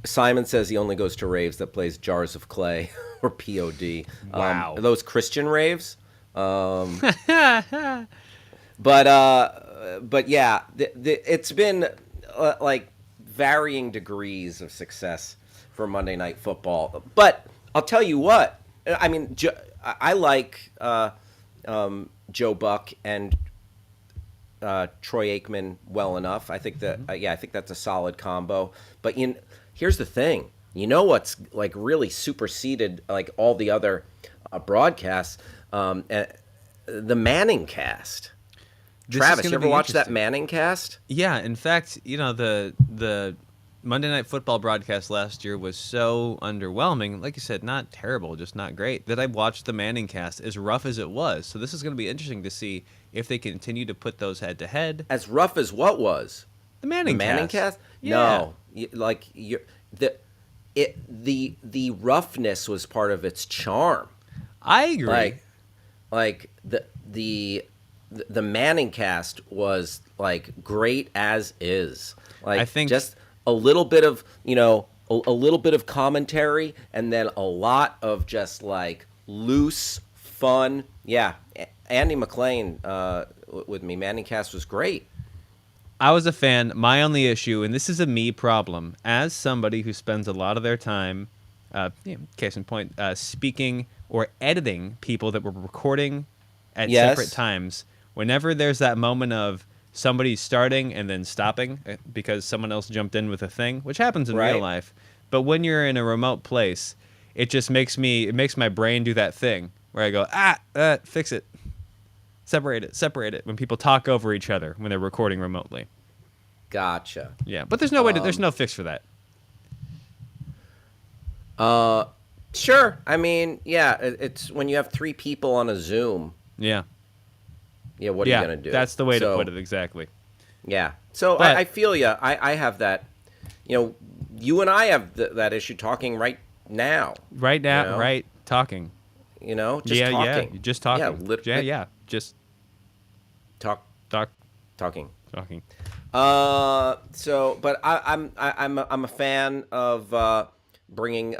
Simon says he only goes to raves that plays Jars of Clay or POD. Wow, are those Christian raves? But yeah, it's been like varying degrees of success for Monday Night Football. But I'll tell you what, I mean, I like Joe Buck and Troy Aikman well enough. I think that I think that's a solid combo. But here's the thing. You know what's like really superseded like all the other broadcasts? The Manning cast. Travis, you ever watched that Manning cast? Yeah, in fact, the Monday Night Football broadcast last year was so underwhelming, like you said, not terrible, just not great, that I watched the Manning cast as rough as it was. So this is going to be interesting to see if they continue to put those head to head. As rough as what was? The Manning cast? Yeah. No, the roughness was part of its charm. I agree. Like the Manning cast was like great as is. Like I think just a little bit of a little bit of commentary and then a lot of just like loose fun. Yeah, Andy McClain with me. Manning cast was great. I was a fan. My only issue, and this is a me problem, as somebody who spends a lot of their time, case in point, speaking or editing people that were recording at separate times. Whenever there's that moment of somebody starting and then stopping because someone else jumped in with a thing, which happens in real life, but when you're in a remote place, it just makes my brain do that thing where I go, fix it. Separate it when people talk over each other when they're recording remotely. Gotcha. Yeah, but there's no there's no fix for that. Sure. I mean, yeah, it's when you have 3 people on a Zoom. Yeah. Yeah, what are you going to do? That's the way to put it, exactly. Yeah. So I feel you. I have that, you and I have that issue talking right now. Right now, right, talking. Just talking. Yeah, just talking. Yeah, just talking. But I'm a fan of bringing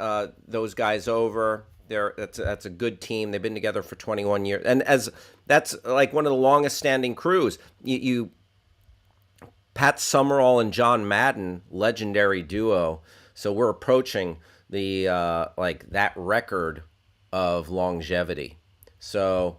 those guys over. That's a good team. They've been together for 21 years, and that's like one of the longest standing crews. You Pat Summerall and John Madden, legendary duo. So we're approaching the that record of longevity. So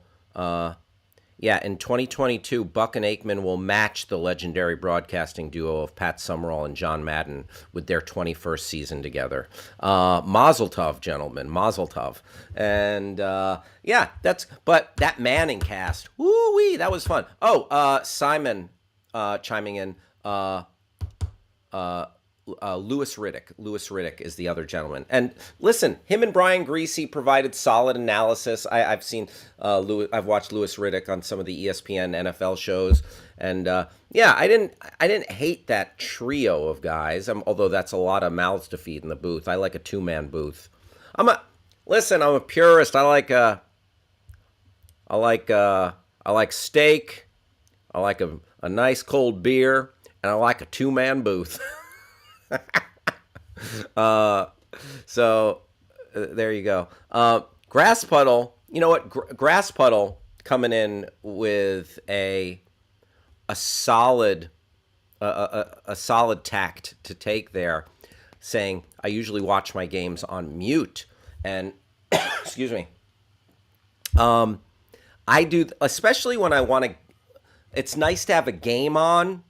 in 2022, Buck and Aikman will match the legendary broadcasting duo of Pat Summerall and John Madden with their 21st season together. Mazel tov, gentlemen, mazel tov. And but that Manning cast, woo-wee, that was fun. Oh, Simon chiming in. Louis Riddick. Louis Riddick is the other gentleman. And listen, him and Brian Greasy provided solid analysis. I've seen I've watched Louis Riddick on some of the ESPN NFL shows, and yeah, I didn't hate that trio of guys. Although that's a lot of mouths to feed in the booth. I like a 2-man booth. I'm a purist. I like steak. I like a nice cold beer, and I like a 2-man booth. So there you go. Grass Puddle. You know what? Grass Puddle coming in with a solid tact to take there, saying I usually watch my games on mute, and excuse me. I do, especially when I want to. It's nice to have a game on,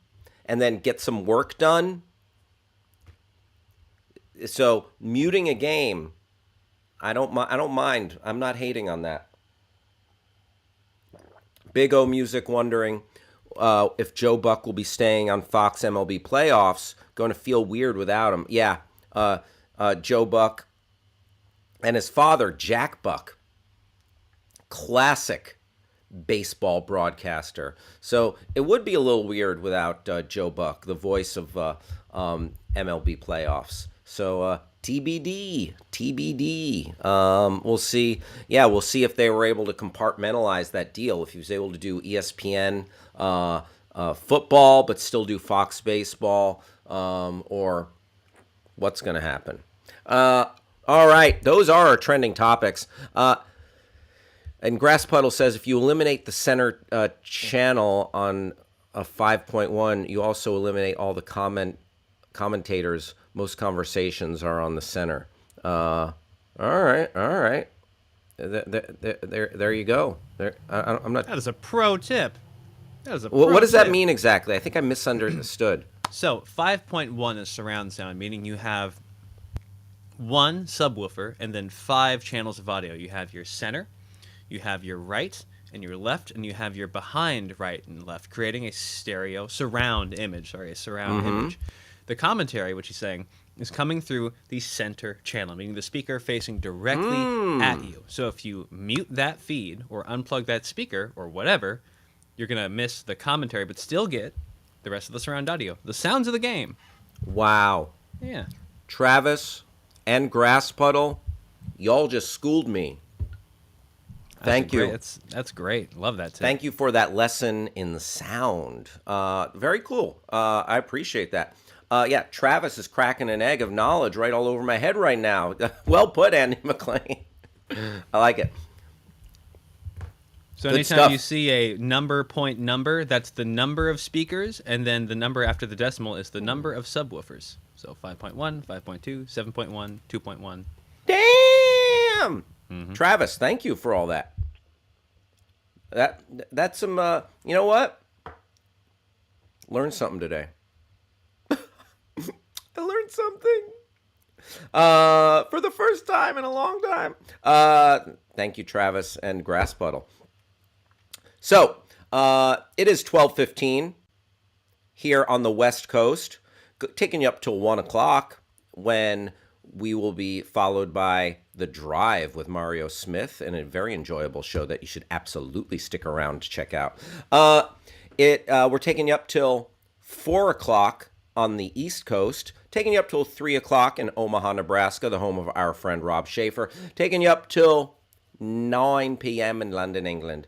and then get some work done. So muting a game, I don't mind. I'm not hating on that. Big O Music wondering if Joe Buck will be staying on Fox MLB playoffs. Going to feel weird without him. Yeah, Joe Buck and his father, Jack Buck, classic baseball broadcaster. So it would be a little weird without Joe Buck, the voice of MLB playoffs. So TBD. We'll see. Yeah, we'll see if they were able to compartmentalize that deal. If he was able to do ESPN football, but still do Fox baseball, or what's going to happen. All right, those are our trending topics. And Grass Puddle says if you eliminate the center channel on a 5.1, you also eliminate all the commentators. Most conversations are on the center. All right. There you go. I'm not. That is a pro tip. What does that mean exactly? I think I misunderstood. So 5.1 is surround sound, meaning you have one subwoofer and then 5 channels of audio. You have your center, you have your right and your left, and you have your behind right and left, creating a surround image. The commentary, which he's saying, is coming through the center channel, meaning the speaker facing directly at you. So if you mute that feed or unplug that speaker or whatever, you're going to miss the commentary, but still get the rest of the surround audio. The sounds of the game. Wow. Yeah. Travis and Grass Puddle, y'all just schooled me. Thank you. That's great. Love that tip. Thank you for that lesson in the sound. Very cool. I appreciate that. Yeah, Travis is cracking an egg of knowledge right all over my head right now. Well put, Andy McLean. I like it. So anytime you see a point number, that's the number of speakers, and then the number after the decimal is the number of subwoofers. So 5.1, 5.2, 7.1, 2.1. Damn! Mm-hmm. Travis, thank you for all that. That's some, you know what? Learned something today. I learned something for the first time in a long time. Thank you, Travis and Grass Puddle. So it is 12:15 here on the West Coast, taking you up till 1 o'clock when we will be followed by The Drive with Mario Smith, and a very enjoyable show that you should absolutely stick around to check out. We're taking you up till 4 o'clock on the East Coast, taking you up till 3 o'clock in Omaha, Nebraska, the home of our friend Rob Schaefer, taking you up till 9 p.m. in London, England.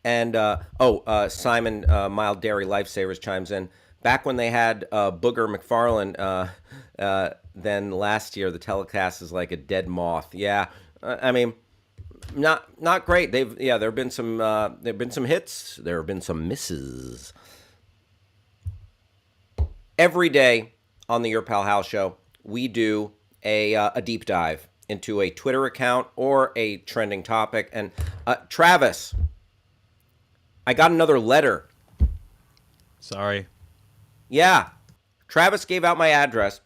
Simon, Mild Dairy Lifesavers chimes in. Back when they had Booger McFarlane, then last year the telecast is like a dead moth. Yeah, I mean, not great. There have been some hits. There have been some misses. Every day on the Your Pal Hal Show, we do a deep dive into a Twitter account or a trending topic. And Travis, I got another letter. Sorry. Yeah, Travis gave out my address.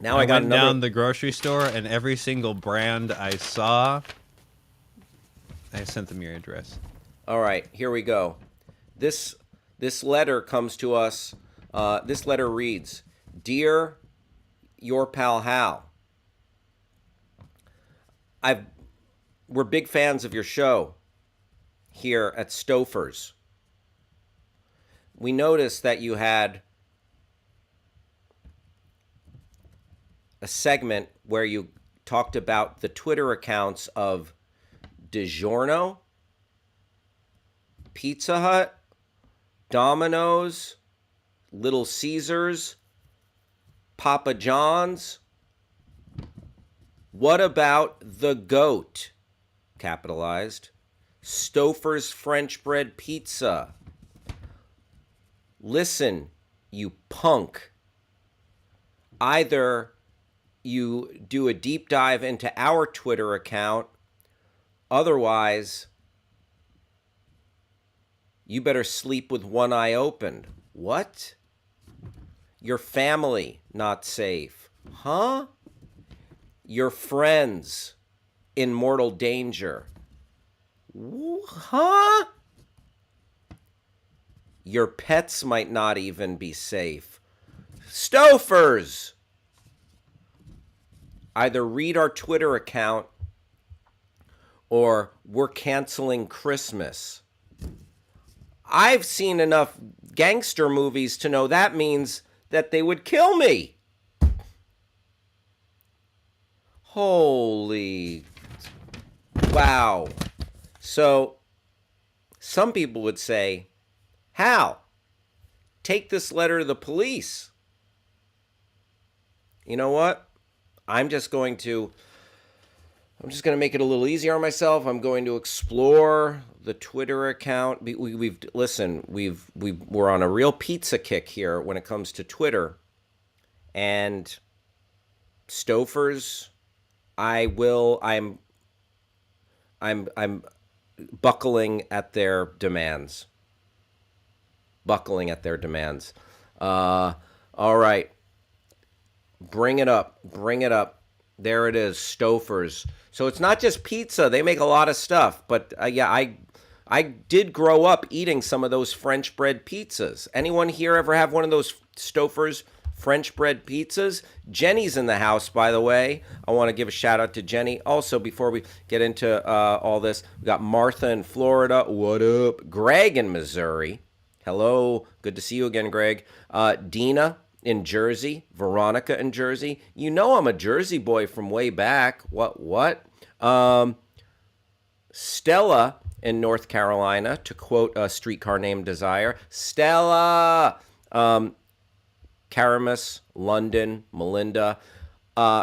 Now I got went down the grocery store, and every single brand I saw, I sent them your address. All right, here we go. This This letter comes to us. This letter reads, "Dear your pal Hal, we're big fans of your show here at Stouffer's. We noticed that you had a segment where you talked about the Twitter accounts of DiGiorno, Pizza Hut, Domino's, Little Caesars, Papa John's. What about the GOAT, capitalized, Stouffer's French bread pizza? Listen, you punk. Either you do a deep dive into our Twitter account, otherwise you better sleep with one eye open." What? Your family not safe. Huh? Your friends in mortal danger. Huh? Your pets might not even be safe. Stouffer's! Either read our Twitter account or we're canceling Christmas. I've seen enough gangster movies to know that means that they would kill me. Holy wow. So some people would say, "Hal, take this letter to the police." You know what? I'm just going to make it a little easier on myself. I'm going to explore the Twitter account. We're on a real pizza kick here when it comes to Twitter, and Stouffer's. I'm buckling at their demands. All right. Bring it up. There it is, Stouffer's. So it's not just pizza. They make a lot of stuff. But I did grow up eating some of those French bread pizzas. Anyone here ever have one of those Stouffer's French bread pizzas? Jenny's in the house, by the way. I want to give a shout out to Jenny. Also, before we get into all this, we got Martha in Florida. What up? Greg in Missouri. Hello. Good to see you again, Greg. Dina in Jersey. Veronica in Jersey. You know I'm a Jersey boy from way back. What? Stella in North Carolina, to quote a streetcar named Desire. Stella! Karamus, London, Melinda.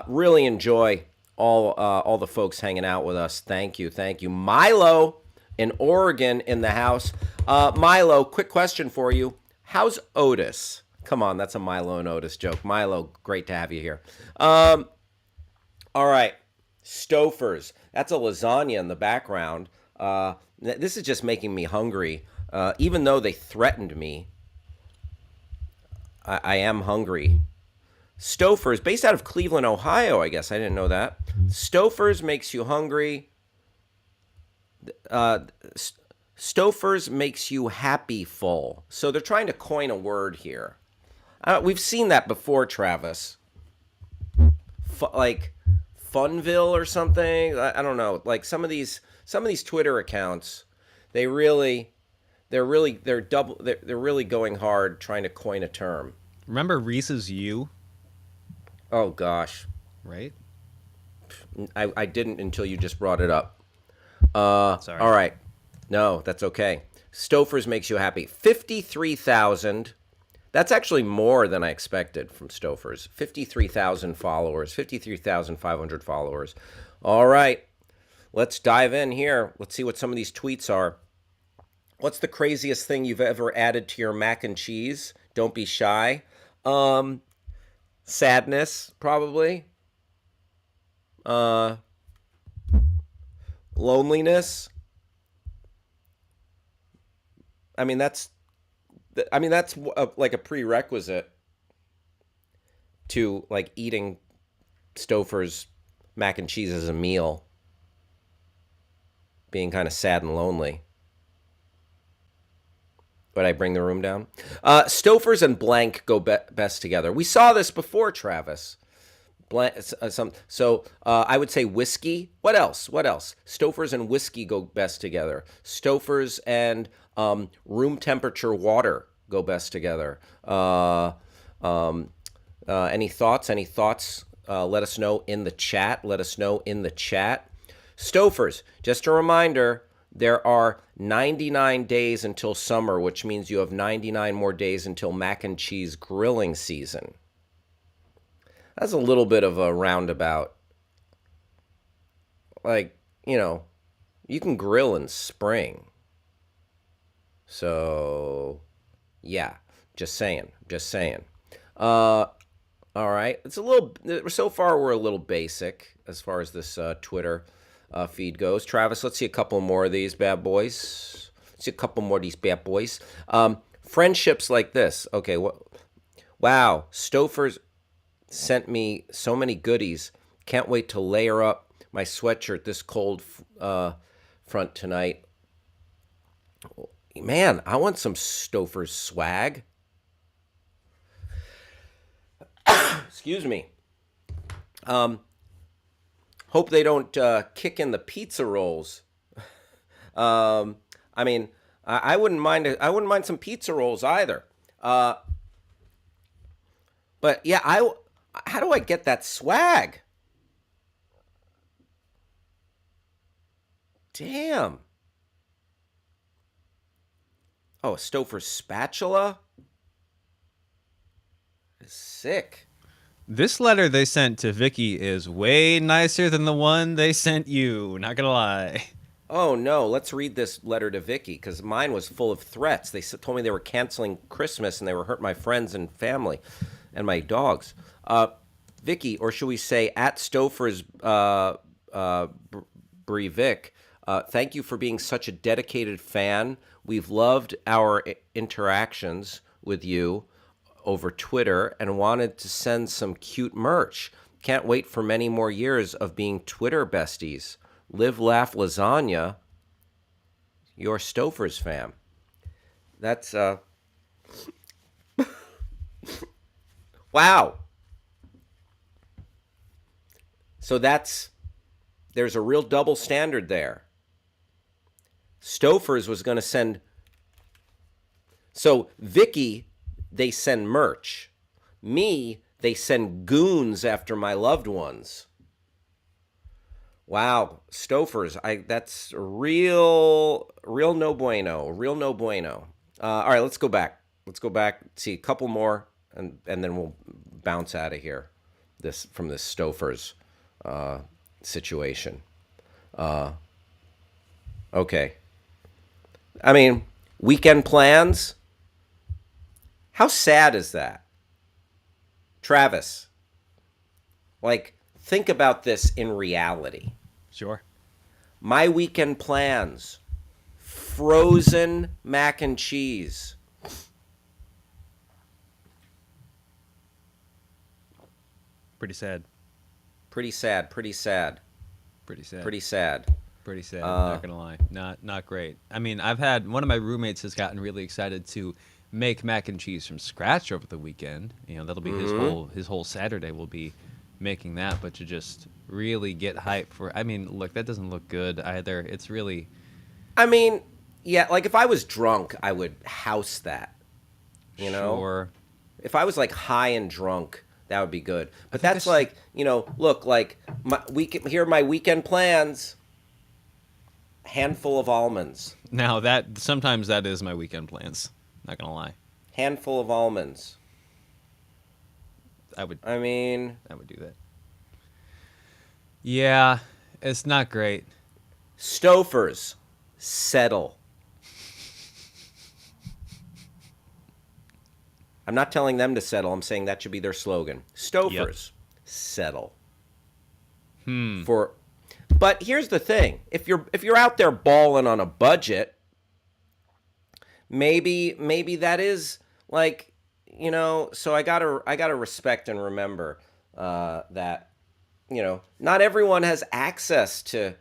Really enjoy all the folks hanging out with us. Thank you. Milo in Oregon in the house. Milo, quick question for you. How's Otis? Come on, that's a Milo and Otis joke. Milo, great to have you here. All right, Stouffer's. That's a lasagna in the background. This is just making me hungry. Even though they threatened me, I am hungry. Stouffer's, based out of Cleveland, Ohio, I guess. I didn't know that. Stouffer's makes you hungry. Stouffer's makes you happy full. So they're trying to coin a word here. We've seen that before, Travis. Like Funville or something. I don't know. Like some of these Twitter accounts, they're really going hard trying to coin a term. Remember Reese's U? Oh gosh. Right? I didn't until you just brought it up. Sorry. All right. No, that's okay. Stouffer's makes you happy. 53,000. That's actually more than I expected from Stouffer's. 53,000 followers. 53,500 followers. All right. Let's dive in here. Let's see what some of these tweets are. What's the craziest thing you've ever added to your mac and cheese? Don't be shy. Sadness, probably. Loneliness. I mean, that's like a prerequisite to like eating Stouffer's mac and cheese as a meal. Being kind of sad and lonely. Would I bring the room down? Stofers and blank go best together. We saw this before, Travis. I would say whiskey. What else? Stofers and whiskey go best together. Stofers and room temperature water go best together. Any thoughts? Let us know in the chat. Stofers, just a reminder, there are 99 days until summer, which means you have 99 more days until mac and cheese grilling season. That's a little bit of a roundabout. Like, you can grill in spring. So, yeah, just saying. All right. So far we're a little basic as far as this Twitter feed goes. Travis, let's see a couple more of these bad boys. Friendships like this. Okay, wow, Stofers sent me so many goodies. Can't wait to layer up my sweatshirt this cold front tonight. Man, I want some Stofers swag. Excuse me. Hope they don't kick in the pizza rolls. I wouldn't mind. I wouldn't mind some pizza rolls either. But yeah, how do I get that swag? Damn. Oh, a Stouffer spatula? Sick. This letter they sent to Vicky is way nicer than the one they sent you. Not gonna lie. Oh no, let's read this letter to Vicky because mine was full of threats. They told me they were canceling Christmas and they were hurting my friends and family and my dogs. Vicky, or should we say at Stouffer's Breivik, thank you for being such a dedicated fan. We've loved our interactions with you over Twitter and wanted to send some cute merch. Can't wait for many more years of being Twitter besties. Live, laugh, lasagna. Your Stouffer's fam. That's wow. So there's a real double standard there. Stouffer's was going to send. So Vicky, they send merch. Me, they send goons after my loved ones. Wow, Stouffer's, that's real no bueno. All right, let's go back. See a couple more, and then we'll bounce out of here. From this Stouffer's situation. Okay. Weekend plans. How sad is that? Travis, think about this in reality. Sure. My weekend plans, frozen mac and cheese. Pretty sad. Not gonna lie. Not great. I've had one of my roommates has gotten really excited to make mac and cheese from scratch over the weekend. That'll be his whole Saturday will be making that, but to just really get hype for look, that doesn't look good either. It's really if I was drunk, I would house that. Sure. If I was high and drunk, that would be good. But that's look, here are my weekend plans. Handful of almonds. Now sometimes that is my weekend plans. Not gonna lie. Handful of almonds. I would do that. Yeah, it's not great. Stouffer's, settle. I'm not telling them to settle. I'm saying that should be their slogan. Stouffer's, settle. But here's the thing: if you're out there balling on a budget, maybe that is So I gotta respect and remember that not everyone has access to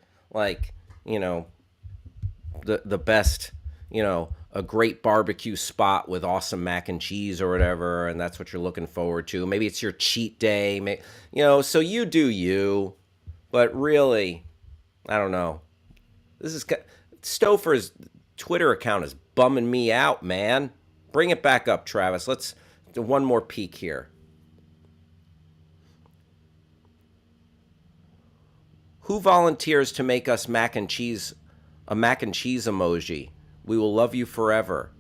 the best a great barbecue spot with awesome mac and cheese or whatever, and that's what you're looking forward to. Maybe it's your cheat day, so you do you. But really, I don't know. Stouffer's Twitter account is bumming me out, man. Bring it back up, Travis. Let's do one more peek here. Who volunteers to make us a mac and cheese emoji? We will love you forever.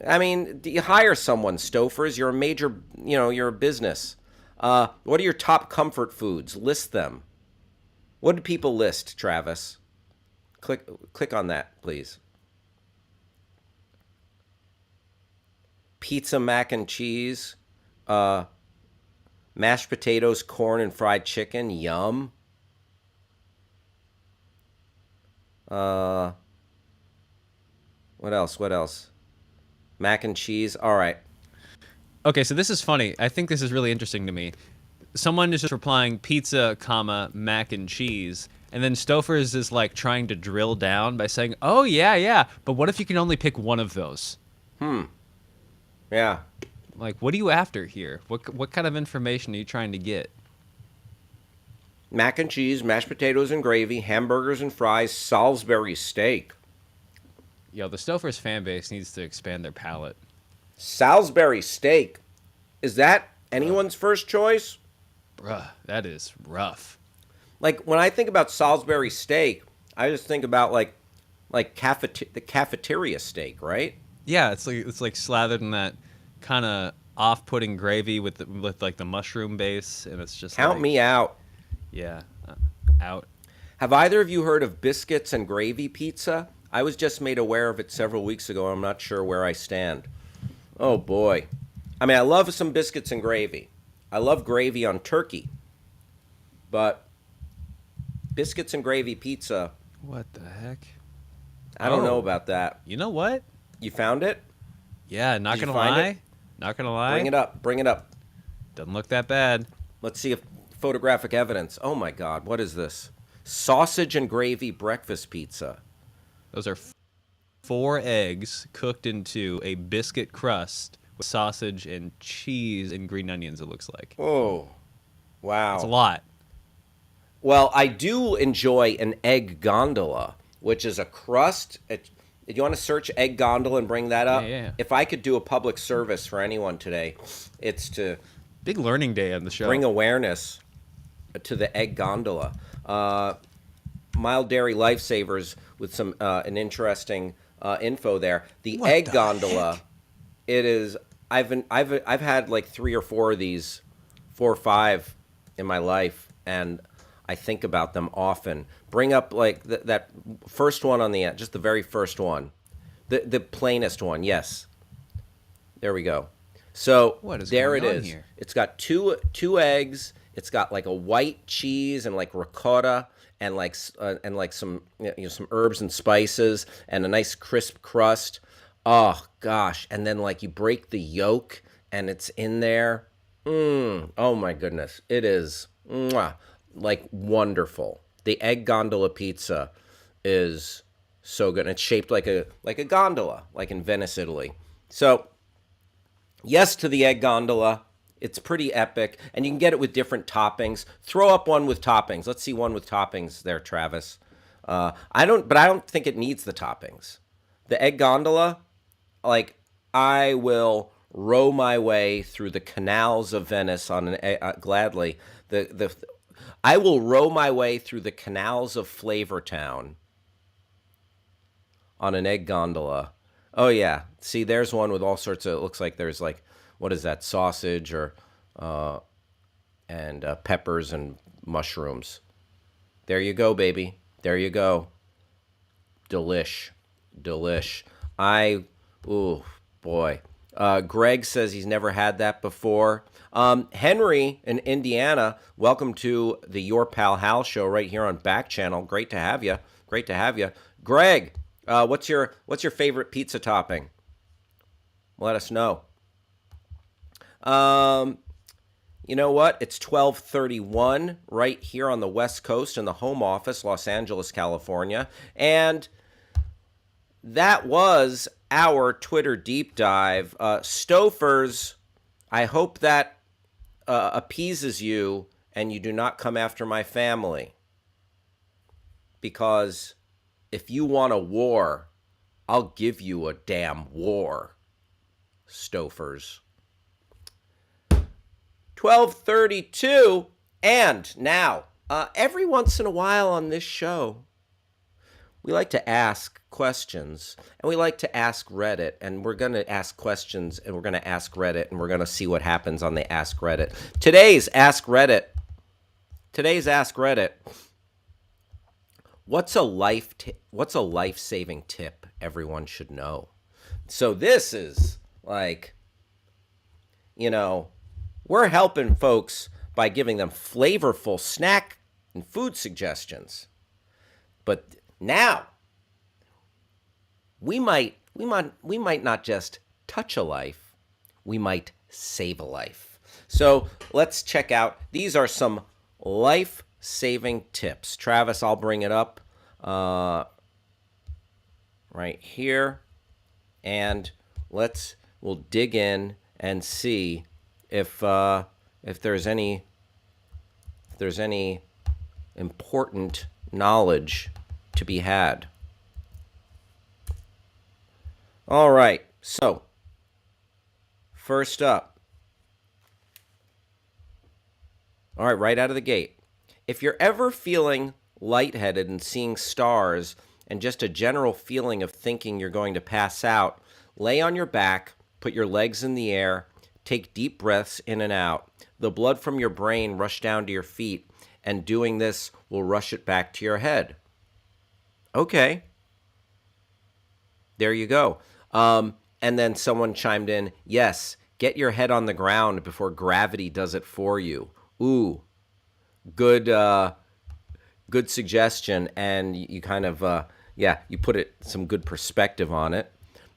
I mean, you hire someone, Stouffer's. You're a major, you're a business. What are your top comfort foods? List them. What did people list, Travis? Click on that, please. Pizza, mac and cheese, mashed potatoes, corn, and fried chicken. Yum. What else? Mac and cheese. All right. Okay, so this is funny. I think this is really interesting to me. Someone is just replying pizza, comma, mac and cheese, and then Stouffer's is like trying to drill down by saying, "Oh yeah, but what if you can only pick one of those?" Yeah. Like, what are you after here? What kind of information are you trying to get? Mac and cheese, mashed potatoes and gravy, hamburgers and fries, Salisbury steak. Yo, the Stouffer's fan base needs to expand their palate. Salisbury steak. Is that anyone's first choice? Bruh, that is rough. Like, when I think about Salisbury steak, I just think about like the cafeteria steak, right? Yeah, it's like slathered in that kind of off-putting gravy with like the mushroom base, and it's just Count me out. Yeah, out. Have either of you heard of biscuits and gravy pizza? I was just made aware of it several weeks ago. I'm not sure where I stand. Oh boy. I mean, I love some biscuits and gravy. I love gravy on turkey. But biscuits and gravy pizza. What the heck? I don't know about that. You know what? You found it? Yeah, not gonna lie. Not gonna lie. Bring it up. Doesn't look that bad. Let's see if photographic evidence. Oh my God, what is this? Sausage and gravy breakfast pizza. Those are 4 eggs cooked into a biscuit crust with sausage and cheese and green onions, it looks like. Oh, wow. It's a lot. Well, I do enjoy an egg gondola, which is a crust. Do you want to search egg gondola and bring that up? Yeah. If I could do a public service for anyone today, it's to big learning day on the show. Bring awareness to the egg gondola. Mild Dairy Lifesavers with some an interesting info there. The egg gondola, heck? It is. I've had like 3 or 4 of these, 4 or 5 in my life, and I think about them often. Bring up like that first one on the end, just the very first one, the plainest one. Yes, there we go. So there it is. Here? It's got two eggs. It's got like a white cheese and like ricotta and like some some herbs and spices and a nice crisp crust. Oh gosh! And then like you break the yolk and it's in there. Oh my goodness! It is like wonderful. The egg gondola pizza is so good. And it's shaped like a gondola, like in Venice, Italy. So yes to the egg gondola. It's pretty epic, and you can get it with different toppings. Throw up one with toppings. Let's see one with toppings there, Travis. I don't think it needs the toppings. The egg gondola, like I will row my way through the canals of Venice on gladly. I will row my way through the canals of Flavortown on an egg gondola. Oh yeah, see, there's one with all sorts of. It looks like there's like. What is that, sausage or and peppers and mushrooms. There you go, baby. There you go. Delish. Ooh, boy. Greg says he's never had that before. Henry in Indiana, welcome to the Your Pal Hal show right here on Backchannel. Great to have you. Greg, what's your favorite pizza topping? Let us know. You know what? It's 12:31 right here on the West Coast in the home office, Los Angeles, California. And that was our Twitter deep dive. Stofers, I hope that appeases you and you do not come after my family. Because if you want a war, I'll give you a damn war, Stofers. 12:32, and now, every once in a while on this show, we like to ask questions, and we like to ask Reddit, and we're going to ask questions, and we're going to ask Reddit, and we're going to see what happens on the Ask Reddit. Today's Ask Reddit. What's a life-saving tip everyone should know? So this is like, we're helping folks by giving them flavorful snack and food suggestions. But now we might not just touch a life, we might save a life. So let's check out. These are some life-saving tips. Travis, I'll bring it up right here, and we'll dig in and see if there's any important knowledge to be had. All right, so first up, right out of the gate, if you're ever feeling lightheaded and seeing stars and just a general feeling of thinking you're going to pass out, lay on your back, put your legs in the air, take deep breaths in and out. The blood from your brain rush down to your feet, and doing this will rush it back to your head. Okay. There you go. And then someone chimed in, yes, get your head on the ground before gravity does it for you. Ooh, good suggestion, and you kind of, you put some good perspective on it.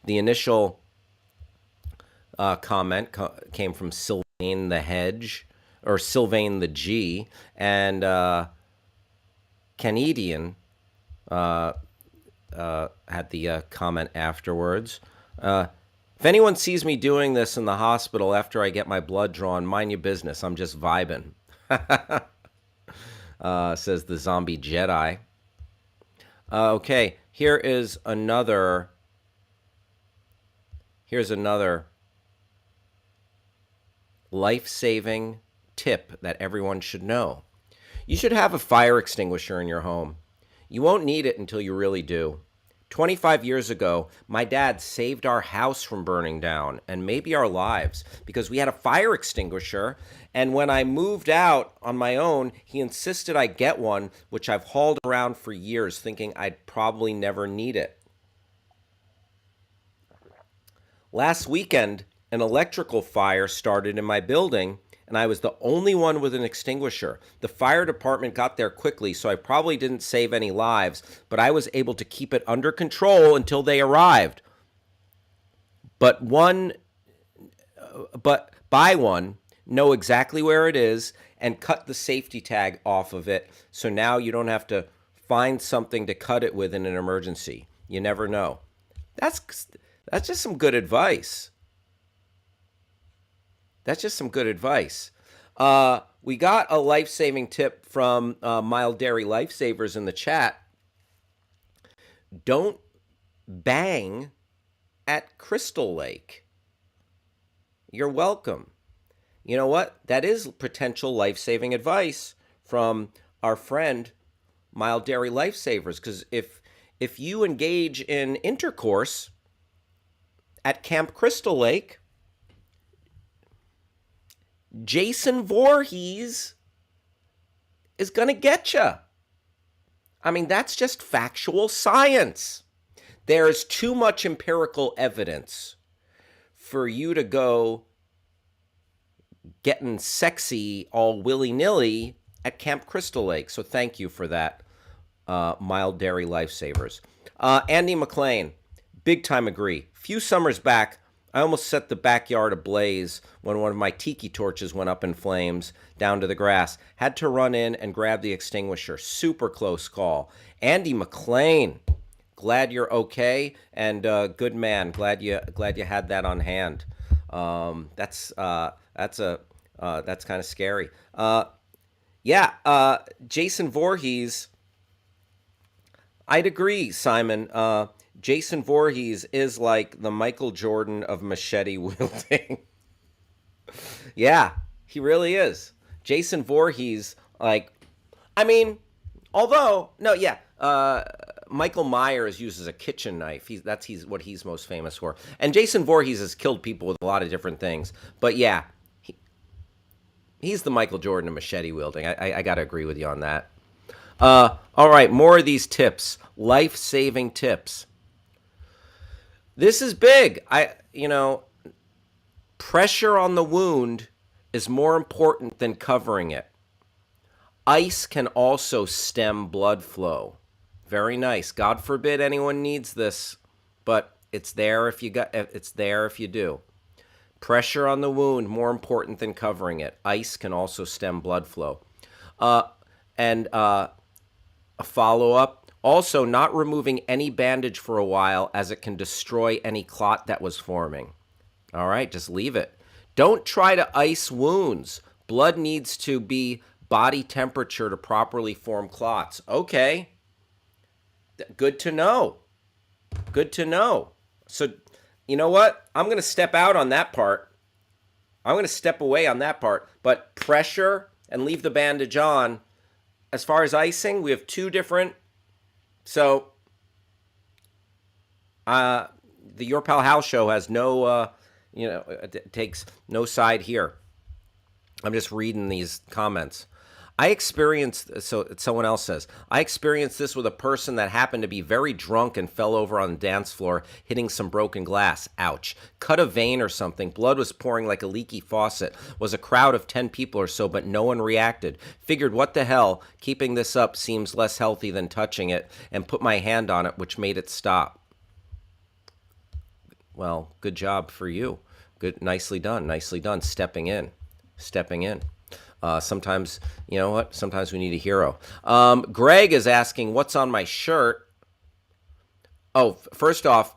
The initial comment came from Sylvain the Hedge, or Sylvain the G, and Canadian had the comment afterwards. If anyone sees me doing this in the hospital after I get my blood drawn, mind your business. I'm just vibing. Says the zombie Jedi. Okay, here's another life-saving tip that everyone should know. You should have a fire extinguisher in your home. You won't need it until you really do. 25 years ago, my dad saved our house from burning down, and maybe our lives, because we had a fire extinguisher, and when I moved out on my own, he insisted I get one, which I've hauled around for years, thinking I'd probably never need it. Last weekend, an electrical fire started in my building, and I was the only one with an extinguisher. The fire department got there quickly, so I probably didn't save any lives, but I was able to keep it under control until they arrived. But buy one, know exactly where it is, and cut the safety tag off of it, so now you don't have to find something to cut it with in an emergency. You never know. That's just some good advice. That's just some good advice. We got a life-saving tip from Mild Dairy Lifesavers in the chat. Don't bang at Crystal Lake. You're welcome. You know what? That is potential life-saving advice from our friend Mild Dairy Lifesavers, because if you engage in intercourse at Camp Crystal Lake, Jason Voorhees is going to get you. I mean, that's just factual science. There's too much empirical evidence for you to go getting sexy all willy-nilly at Camp Crystal Lake. So thank you for that, Mild Dairy Lifesavers. Andy McLean, big time agree. Few summers back, I almost set the backyard ablaze when one of my tiki torches went up in flames down to the grass. Had to run in and grab the extinguisher. Super close call. Andy McLean, glad you're okay, and good man. Glad you had that on hand. That's kind of scary. Jason Voorhees. I'd agree, Simon. Jason Voorhees is like the Michael Jordan of machete wielding. Yeah, he really is. Jason Voorhees, like, I mean, although no, yeah, Michael Myers uses a kitchen knife. He's what he's most famous for. And Jason Voorhees has killed people with a lot of different things. But yeah, he's the Michael Jordan of machete wielding. I got to agree with you on that. All right, more of these tips, life-saving tips. This is big. Pressure on the wound is more important than covering it. Ice can also stem blood flow. Very nice. God forbid anyone needs this, but it's there if you do. Pressure on the wound more important than covering it. Ice can also stem blood flow. And a follow-up. Also, not removing any bandage for a while, as it can destroy any clot that was forming. All right, just leave it. Don't try to ice wounds. Blood needs to be body temperature to properly form clots. Okay. Good to know. Good to know. So, you know what? I'm going to step out on that part. I'm going to step away on that part. But pressure and leave the bandage on. As far as icing, we have two different. So, the Your Pal Hal show has no, it takes no side here. I'm just reading these comments. Someone else says, I experienced this with a person that happened to be very drunk and fell over on the dance floor, hitting some broken glass. Ouch. Cut a vein or something. Blood was pouring like a leaky faucet. Was a crowd of 10 people or so, but no one reacted. Figured, what the hell? Keeping this up seems less healthy than touching it, and put my hand on it, which made it stop. Well, good job for you. Good, nicely done. Nicely done. Stepping in. Sometimes, you know what? Sometimes we need a hero. Greg is asking, what's on my shirt? Oh, first off,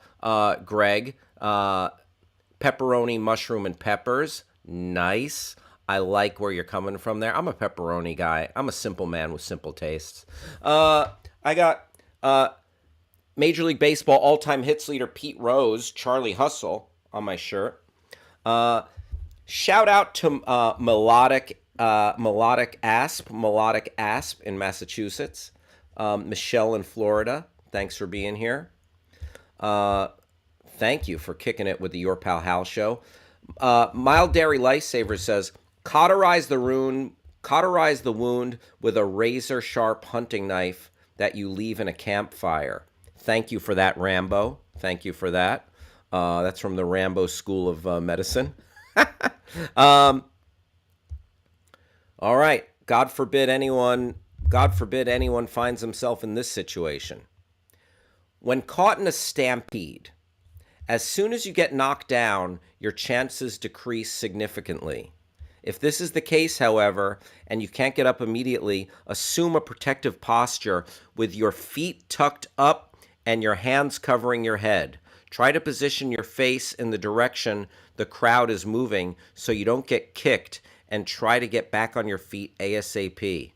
Greg, pepperoni, mushroom, and peppers. Nice. I like where you're coming from there. I'm a pepperoni guy. I'm a simple man with simple tastes. I got Major League Baseball all-time hits leader Pete Rose, Charlie Hustle on my shirt. Shout out to Melodic Asp in Massachusetts. Michelle in Florida, thanks for being here. Thank you for kicking it with the Your Pal Hal show. Mild Dairy Lifesaver says, cauterize the wound with a razor sharp hunting knife that you leave in a campfire. Thank you for that, Rambo. Thank you for that. That's from the Rambo School of Medicine. All right. God forbid anyone finds himself in this situation. When caught in a stampede, as soon as you get knocked down, your chances decrease significantly. If this is the case, however, and you can't get up immediately, assume a protective posture with your feet tucked up and your hands covering your head. Try to position your face in the direction the crowd is moving so you don't get kicked, and try to get back on your feet ASAP.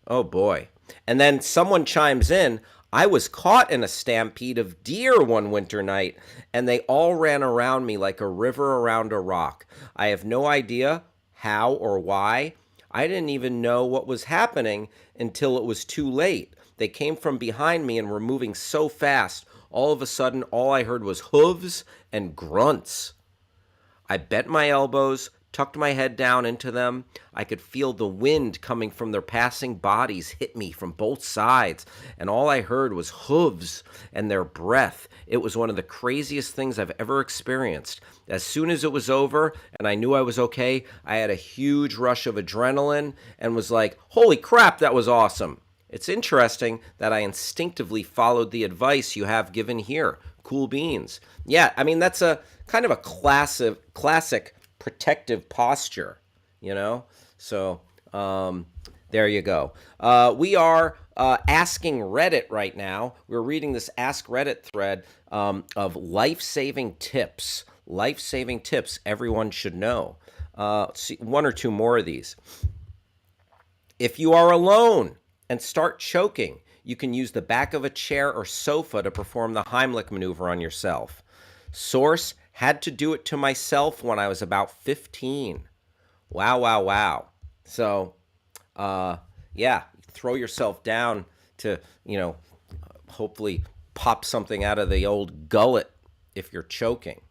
Oh boy. And then someone chimes in, I was caught in a stampede of deer one winter night, and they all ran around me like a river around a rock. I have no idea how or why. I didn't even know what was happening until it was too late. They came from behind me and were moving so fast. All of a sudden, all I heard was hooves and grunts. I bent my elbows, tucked my head down into them. I could feel the wind coming from their passing bodies hit me from both sides, and all I heard was hooves and their breath. It was one of the craziest things I've ever experienced. As soon as it was over and I knew I was okay, I had a huge rush of adrenaline and was like, holy crap, that was awesome. It's interesting that I instinctively followed the advice you have given here. Cool beans. Yeah, I mean, that's a kind of a classic protective posture, you know? So There you go. We are asking Reddit right now. We're reading this Ask Reddit thread of life-saving tips. Life-saving tips everyone should know. Let's see, one or two more of these. If you are alone and start choking, you can use the back of a chair or sofa to perform the Heimlich maneuver on yourself. Source, had to do it to myself when I was about 15. Wow, wow, wow. So, yeah, throw yourself down to, hopefully pop something out of the old gullet if you're choking.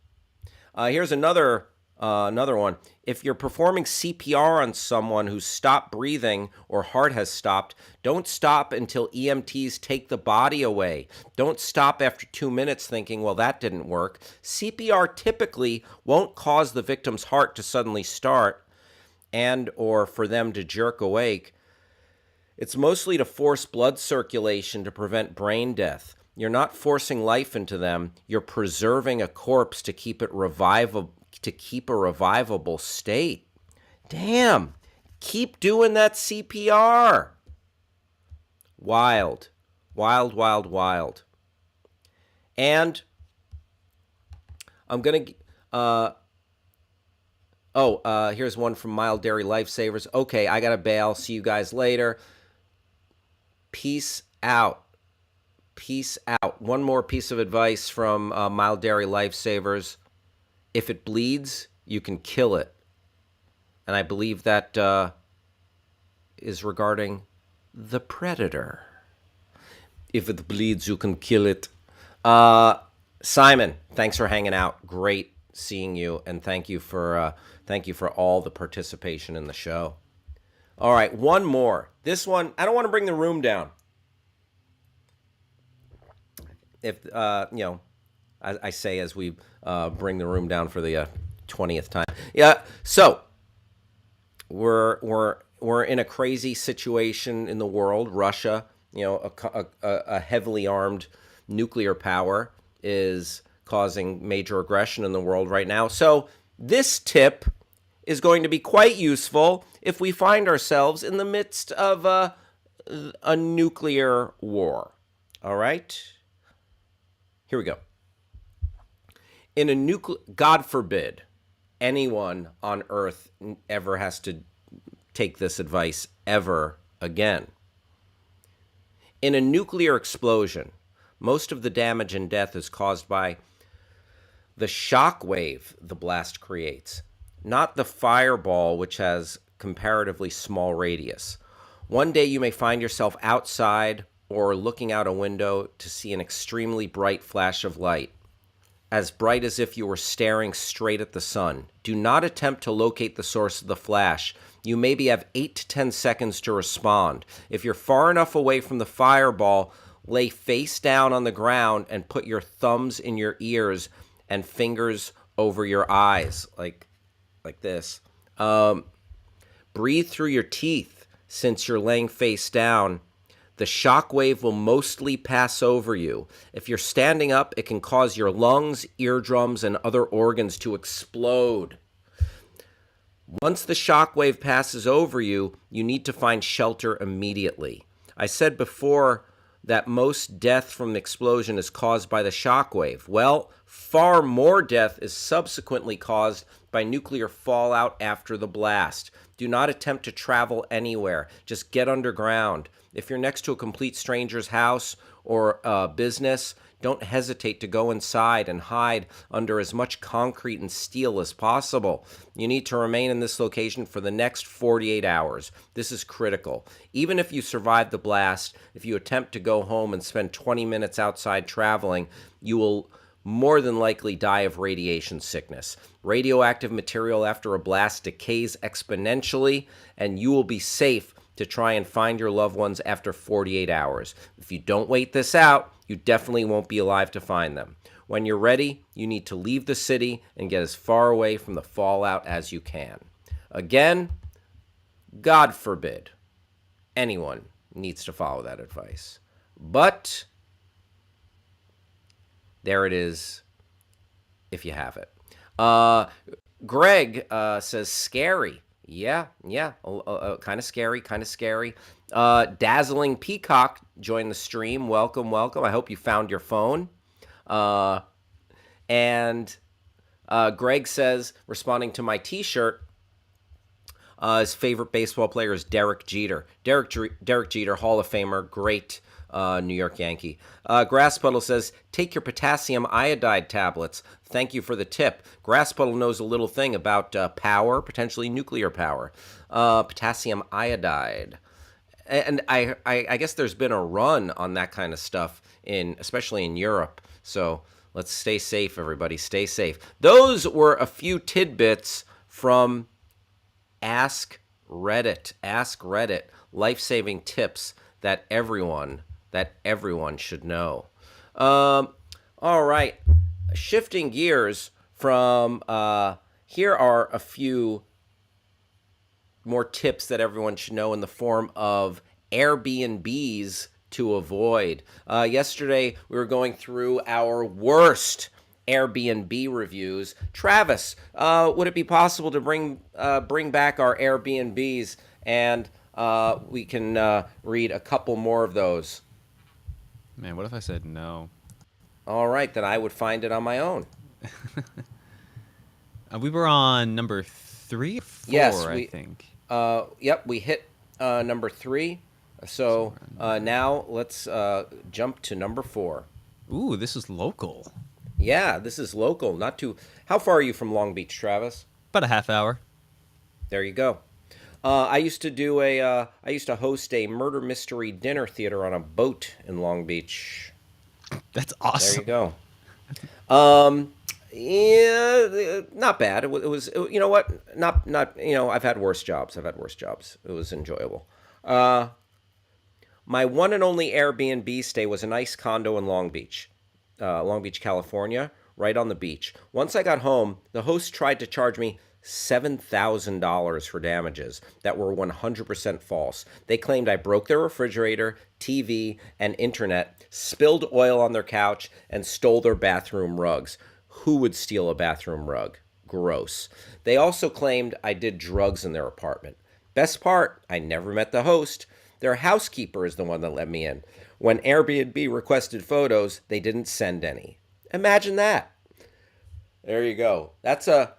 Here's another one. If you're performing CPR on someone who's stopped breathing or heart has stopped, don't stop until EMTs take the body away. Don't stop after 2 minutes thinking, well, that didn't work. CPR typically won't cause the victim's heart to suddenly start and or for them to jerk awake. It's mostly to force blood circulation to prevent brain death. You're not forcing life into them. You're preserving a corpse to keep it keep a revivable state. Damn. Keep doing that CPR. Wild. Wild, wild, wild. And I'm going to here's one from Mild Dairy Lifesavers. Okay, I got to bail. See you guys later. Peace out. Peace out. One more piece of advice from Mild Dairy Lifesavers. If it bleeds, you can kill it. And I believe that is regarding the predator. If it bleeds, you can kill it. Simon, thanks for hanging out. Great seeing you, and thank you for all the participation in the show. All right, one more. This one, I don't want to bring the room down. If I say as we bring the room down for the 20th time. Yeah. So we're in a crazy situation in the world. Russia, a heavily armed nuclear power is causing major aggression in the world right now. So this tip is going to be quite useful if we find ourselves in the midst of a nuclear war. All right? Here we go. In a God forbid anyone on Earth ever has to take this advice ever again. In a nuclear explosion, most of the damage and death is caused by the shock wave the blast creates, not the fireball, which has comparatively small radius. One day you may find yourself outside or looking out a window to see an extremely bright flash of light, as bright as if you were staring straight at the sun. Do not attempt to locate the source of the flash. You maybe have 8 to 10 seconds to respond. If you're far enough away from the fireball, lay face down on the ground and put your thumbs in your ears and fingers over your eyes, like this. Breathe through your teeth since you're laying face down. The shock wave will mostly pass over you. If you're standing up, it can cause your lungs, eardrums, and other organs to explode. Once the shock wave passes over you, you need to find shelter immediately. I said before that most death from the explosion is caused by the shock wave. Well, far more death is subsequently caused by nuclear fallout after the blast. Do not attempt to travel anywhere. Just get underground. If you're next to a complete stranger's house or business, don't hesitate to go inside and hide under as much concrete and steel as possible. You need to remain in this location for the next 48 hours. This is critical. Even if you survive the blast, if you attempt to go home and spend 20 minutes outside traveling, you will more than likely die of radiation sickness. Radioactive material after a blast decays exponentially, and you will be safe to try and find your loved ones after 48 hours. If you don't wait this out, you definitely won't be alive to find them. When you're ready, you need to leave the city and get as far away from the fallout as you can. Again, God forbid anyone needs to follow that advice. But there it is, if you have it. Greg says, scary. Yeah, yeah, kind of scary, kind of scary. Dazzling Peacock joined the stream. Welcome, welcome. I hope you found your phone. Uh, and Greg says, responding to my T-shirt, his favorite baseball player is Derek Jeter. Derek Jeter, Hall of Famer, great New York Yankee. Grasspuddle says, take your potassium iodide tablets. Thank you for the tip. Grasspuddle knows a little thing about power, potentially nuclear power. Potassium iodide. And I guess there's been a run on that kind of stuff, especially in Europe. So let's stay safe, everybody. Stay safe. Those were a few tidbits from Ask Reddit. Ask Reddit. Life-saving tips that everyone should know. All right. Shifting gears from here are a few more tips that everyone should know in the form of Airbnbs to avoid. Yesterday, we were going through our worst Airbnb reviews. Travis, would it be possible to bring back our Airbnbs and we can read a couple more of those? Man, what if I said no? All right, then I would find it on my own. We were on number 3 or 4, yes, I think. Yep, we hit number 3. So now let's jump to number 4. Ooh, this is local. Yeah, this is local. Not too. How far are you from Long Beach, Travis? About a half hour. There you go. I used to host a murder mystery dinner theater on a boat in Long Beach. That's awesome. There you go. Yeah, not bad. It was you know what? Not I've had worse jobs. It was enjoyable. My one and only Airbnb stay was a nice condo in Long Beach, California, right on the beach. Once I got home, the host tried to charge me $7,000 for damages that were 100% false. They claimed I broke their refrigerator, TV, and internet, spilled oil on their couch, and stole their bathroom rugs. Who would steal a bathroom rug? Gross. They also claimed I did drugs in their apartment. Best part, I never met the host. Their housekeeper is the one that let me in. When Airbnb requested photos, they didn't send any. Imagine that. There you go. That's a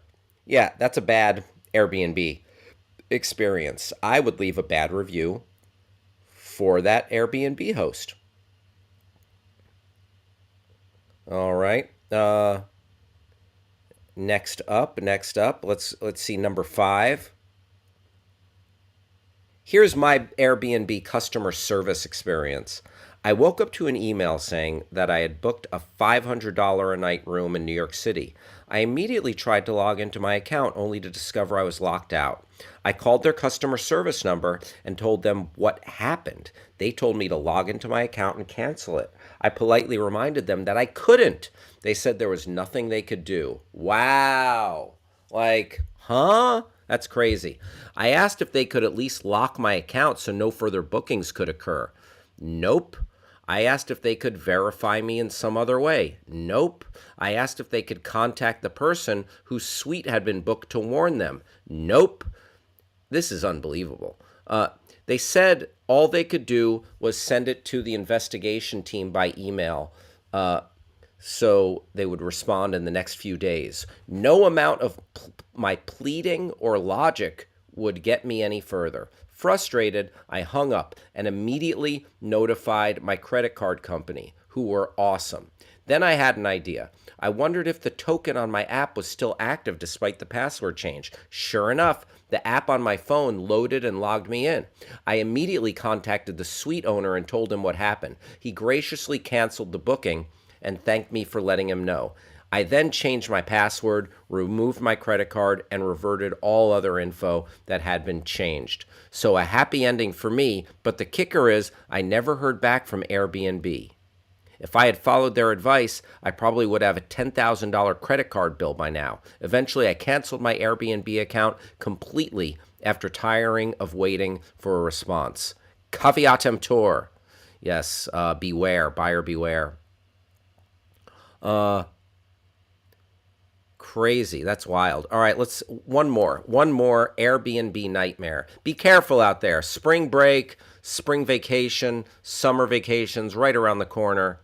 bad Airbnb experience. I would leave a bad review for that Airbnb host. All right. Next up, let's see number 5. Here's my Airbnb customer service experience. I woke up to an email saying that I had booked a $500 a night room in New York City. I immediately tried to log into my account only to discover I was locked out. I called their customer service number and told them what happened. They told me to log into my account and cancel it. I politely reminded them that I couldn't. They said there was nothing they could do. Wow. Like, huh? That's crazy. I asked if they could at least lock my account so no further bookings could occur. Nope. I asked if they could verify me in some other way. Nope. I asked if they could contact the person whose suite had been booked to warn them. Nope. This is unbelievable. They said all they could do was send it to the investigation team by email, so they would respond in the next few days. No amount of my pleading or logic would get me any further. Frustrated, I hung up and immediately notified my credit card company, who were awesome. Then I had an idea. I wondered if the token on my app was still active despite the password change. Sure enough, the app on my phone loaded and logged me in. I immediately contacted the suite owner and told him what happened. He graciously canceled the booking and thanked me for letting him know. I then changed my password, removed my credit card, and reverted all other info that had been changed. So a happy ending for me, but the kicker is I never heard back from Airbnb. If I had followed their advice, I probably would have a $10,000 credit card bill by now. Eventually, I canceled my Airbnb account completely after tiring of waiting for a response. Caveat emptor. Yes, beware, buyer beware. crazy. That's wild. All right, let's one more Airbnb nightmare. Be careful out there. Spring break, spring vacation, summer vacations right around the corner.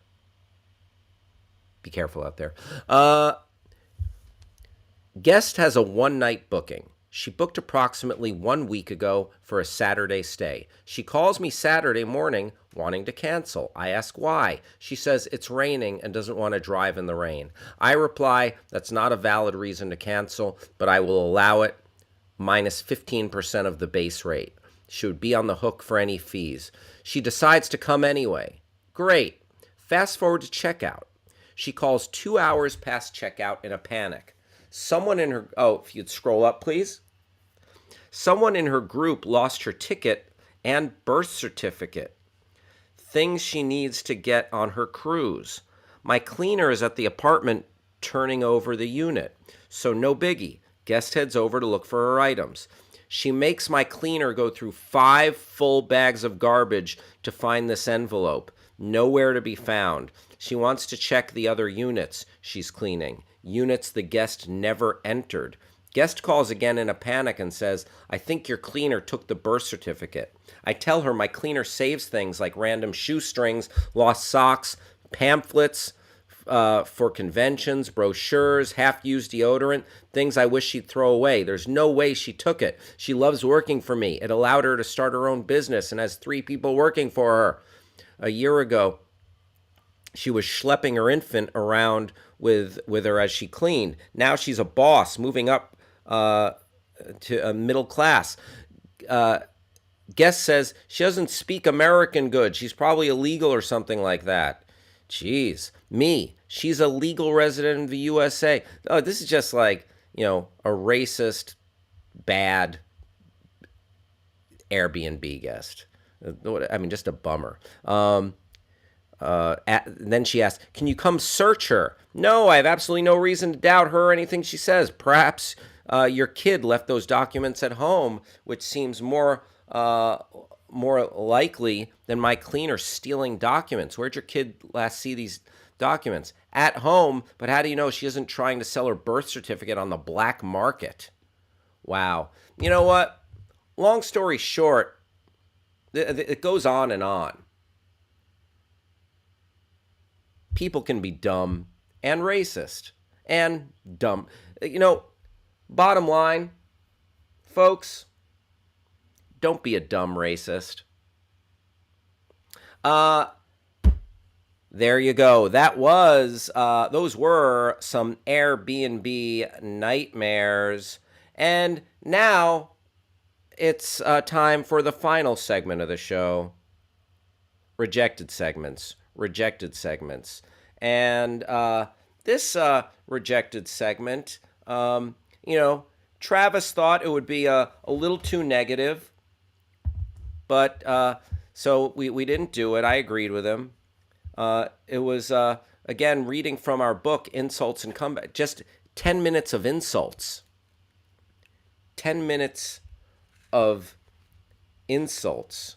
Be careful out there. Guest has a one-night booking. She booked approximately 1 week ago for a Saturday stay. She calls me Saturday morning wanting to cancel. I ask why. She says it's raining and doesn't want to drive in the rain. I reply, that's not a valid reason to cancel, but I will allow it minus 15% of the base rate. She would be on the hook for any fees. She decides to come anyway. Great. Fast forward to checkout. She calls 2 hours past checkout in a panic. Someone in her, if you'd scroll up, please. Someone in her group lost her ticket and birth certificate. Things she needs to get on her cruise. My cleaner is at the apartment turning over the unit. So no biggie. Guest heads over to look for her items. She makes my cleaner go through 5 full bags of garbage to find this envelope. Nowhere to be found. She wants to check the other units she's cleaning. Units the guest never entered. Guest calls again in a panic and says, I think your cleaner took the birth certificate. I tell her my cleaner saves things like random shoestrings, lost socks, pamphlets for conventions, brochures, half-used deodorant, things I wish she'd throw away. There's no way she took it. She loves working for me. It allowed her to start her own business and has 3 people working for her. A year ago, she was schlepping her infant around with her as she cleaned. Now she's a boss, moving up to a middle class. Guest says she doesn't speak American good. She's probably illegal or something like that. Jeez. Me. She's a legal resident of the USA. Oh, this is just like, a racist, bad Airbnb guest. I mean, just a bummer. Then she asked, can you come search her? No, I have absolutely no reason to doubt her or anything she says. Perhaps your kid left those documents at home, which seems more likely than my cleaner stealing documents. Where'd your kid last see these documents? At home, but how do you know she isn't trying to sell her birth certificate on the black market? Wow. You know what? Long story short, it goes on and on. People can be dumb and racist and dumb. Bottom line, folks, don't be a dumb racist. There you go. Those were some Airbnb nightmares. And now it's time for the final segment of the show. Rejected segments. And this rejected segment, Travis thought it would be a little too negative, but so we didn't do it. I agreed with him. It was, again, reading from our book, Insults and Comeback, just 10 minutes of insults. 10 minutes of insults.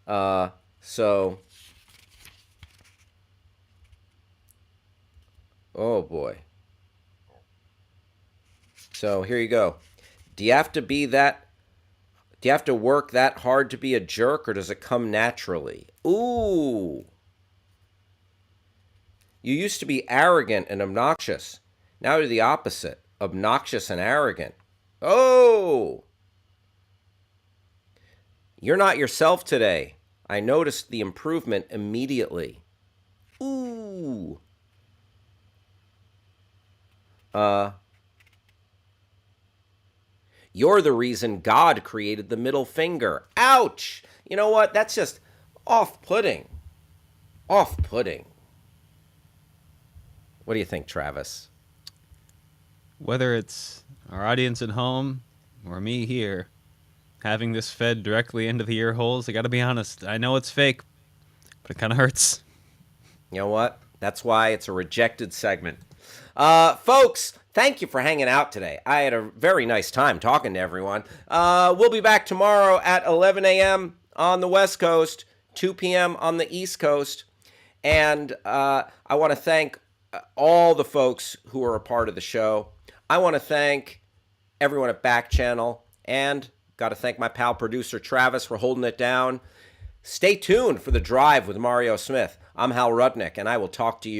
Oh boy. So here you go. Do you have to work that hard to be a jerk, or does it come naturally? Ooh. You used to be arrogant and obnoxious. Now you're the opposite. Obnoxious and arrogant. Oh. You're not yourself today. I noticed the improvement immediately. Ooh. You're the reason God created the middle finger. Ouch! You know what? That's just off-putting. Off-putting. What do you think, Travis? Whether it's our audience at home or me here, having this fed directly into the ear holes, I gotta be honest, I know it's fake, but it kind of hurts. You know what? That's why it's a rejected segment. Folks, thank you for hanging out today. I had a very nice time talking to everyone. We'll be back tomorrow at 11 a.m. on the West Coast, 2 p.m. on the East Coast. And I want to thank all the folks who are a part of the show. I want to thank everyone at Backchannel, and got to thank my pal producer Travis for holding it down. Stay tuned for The Drive with Mario Smith. I'm Hal Rudnick, and I will talk to you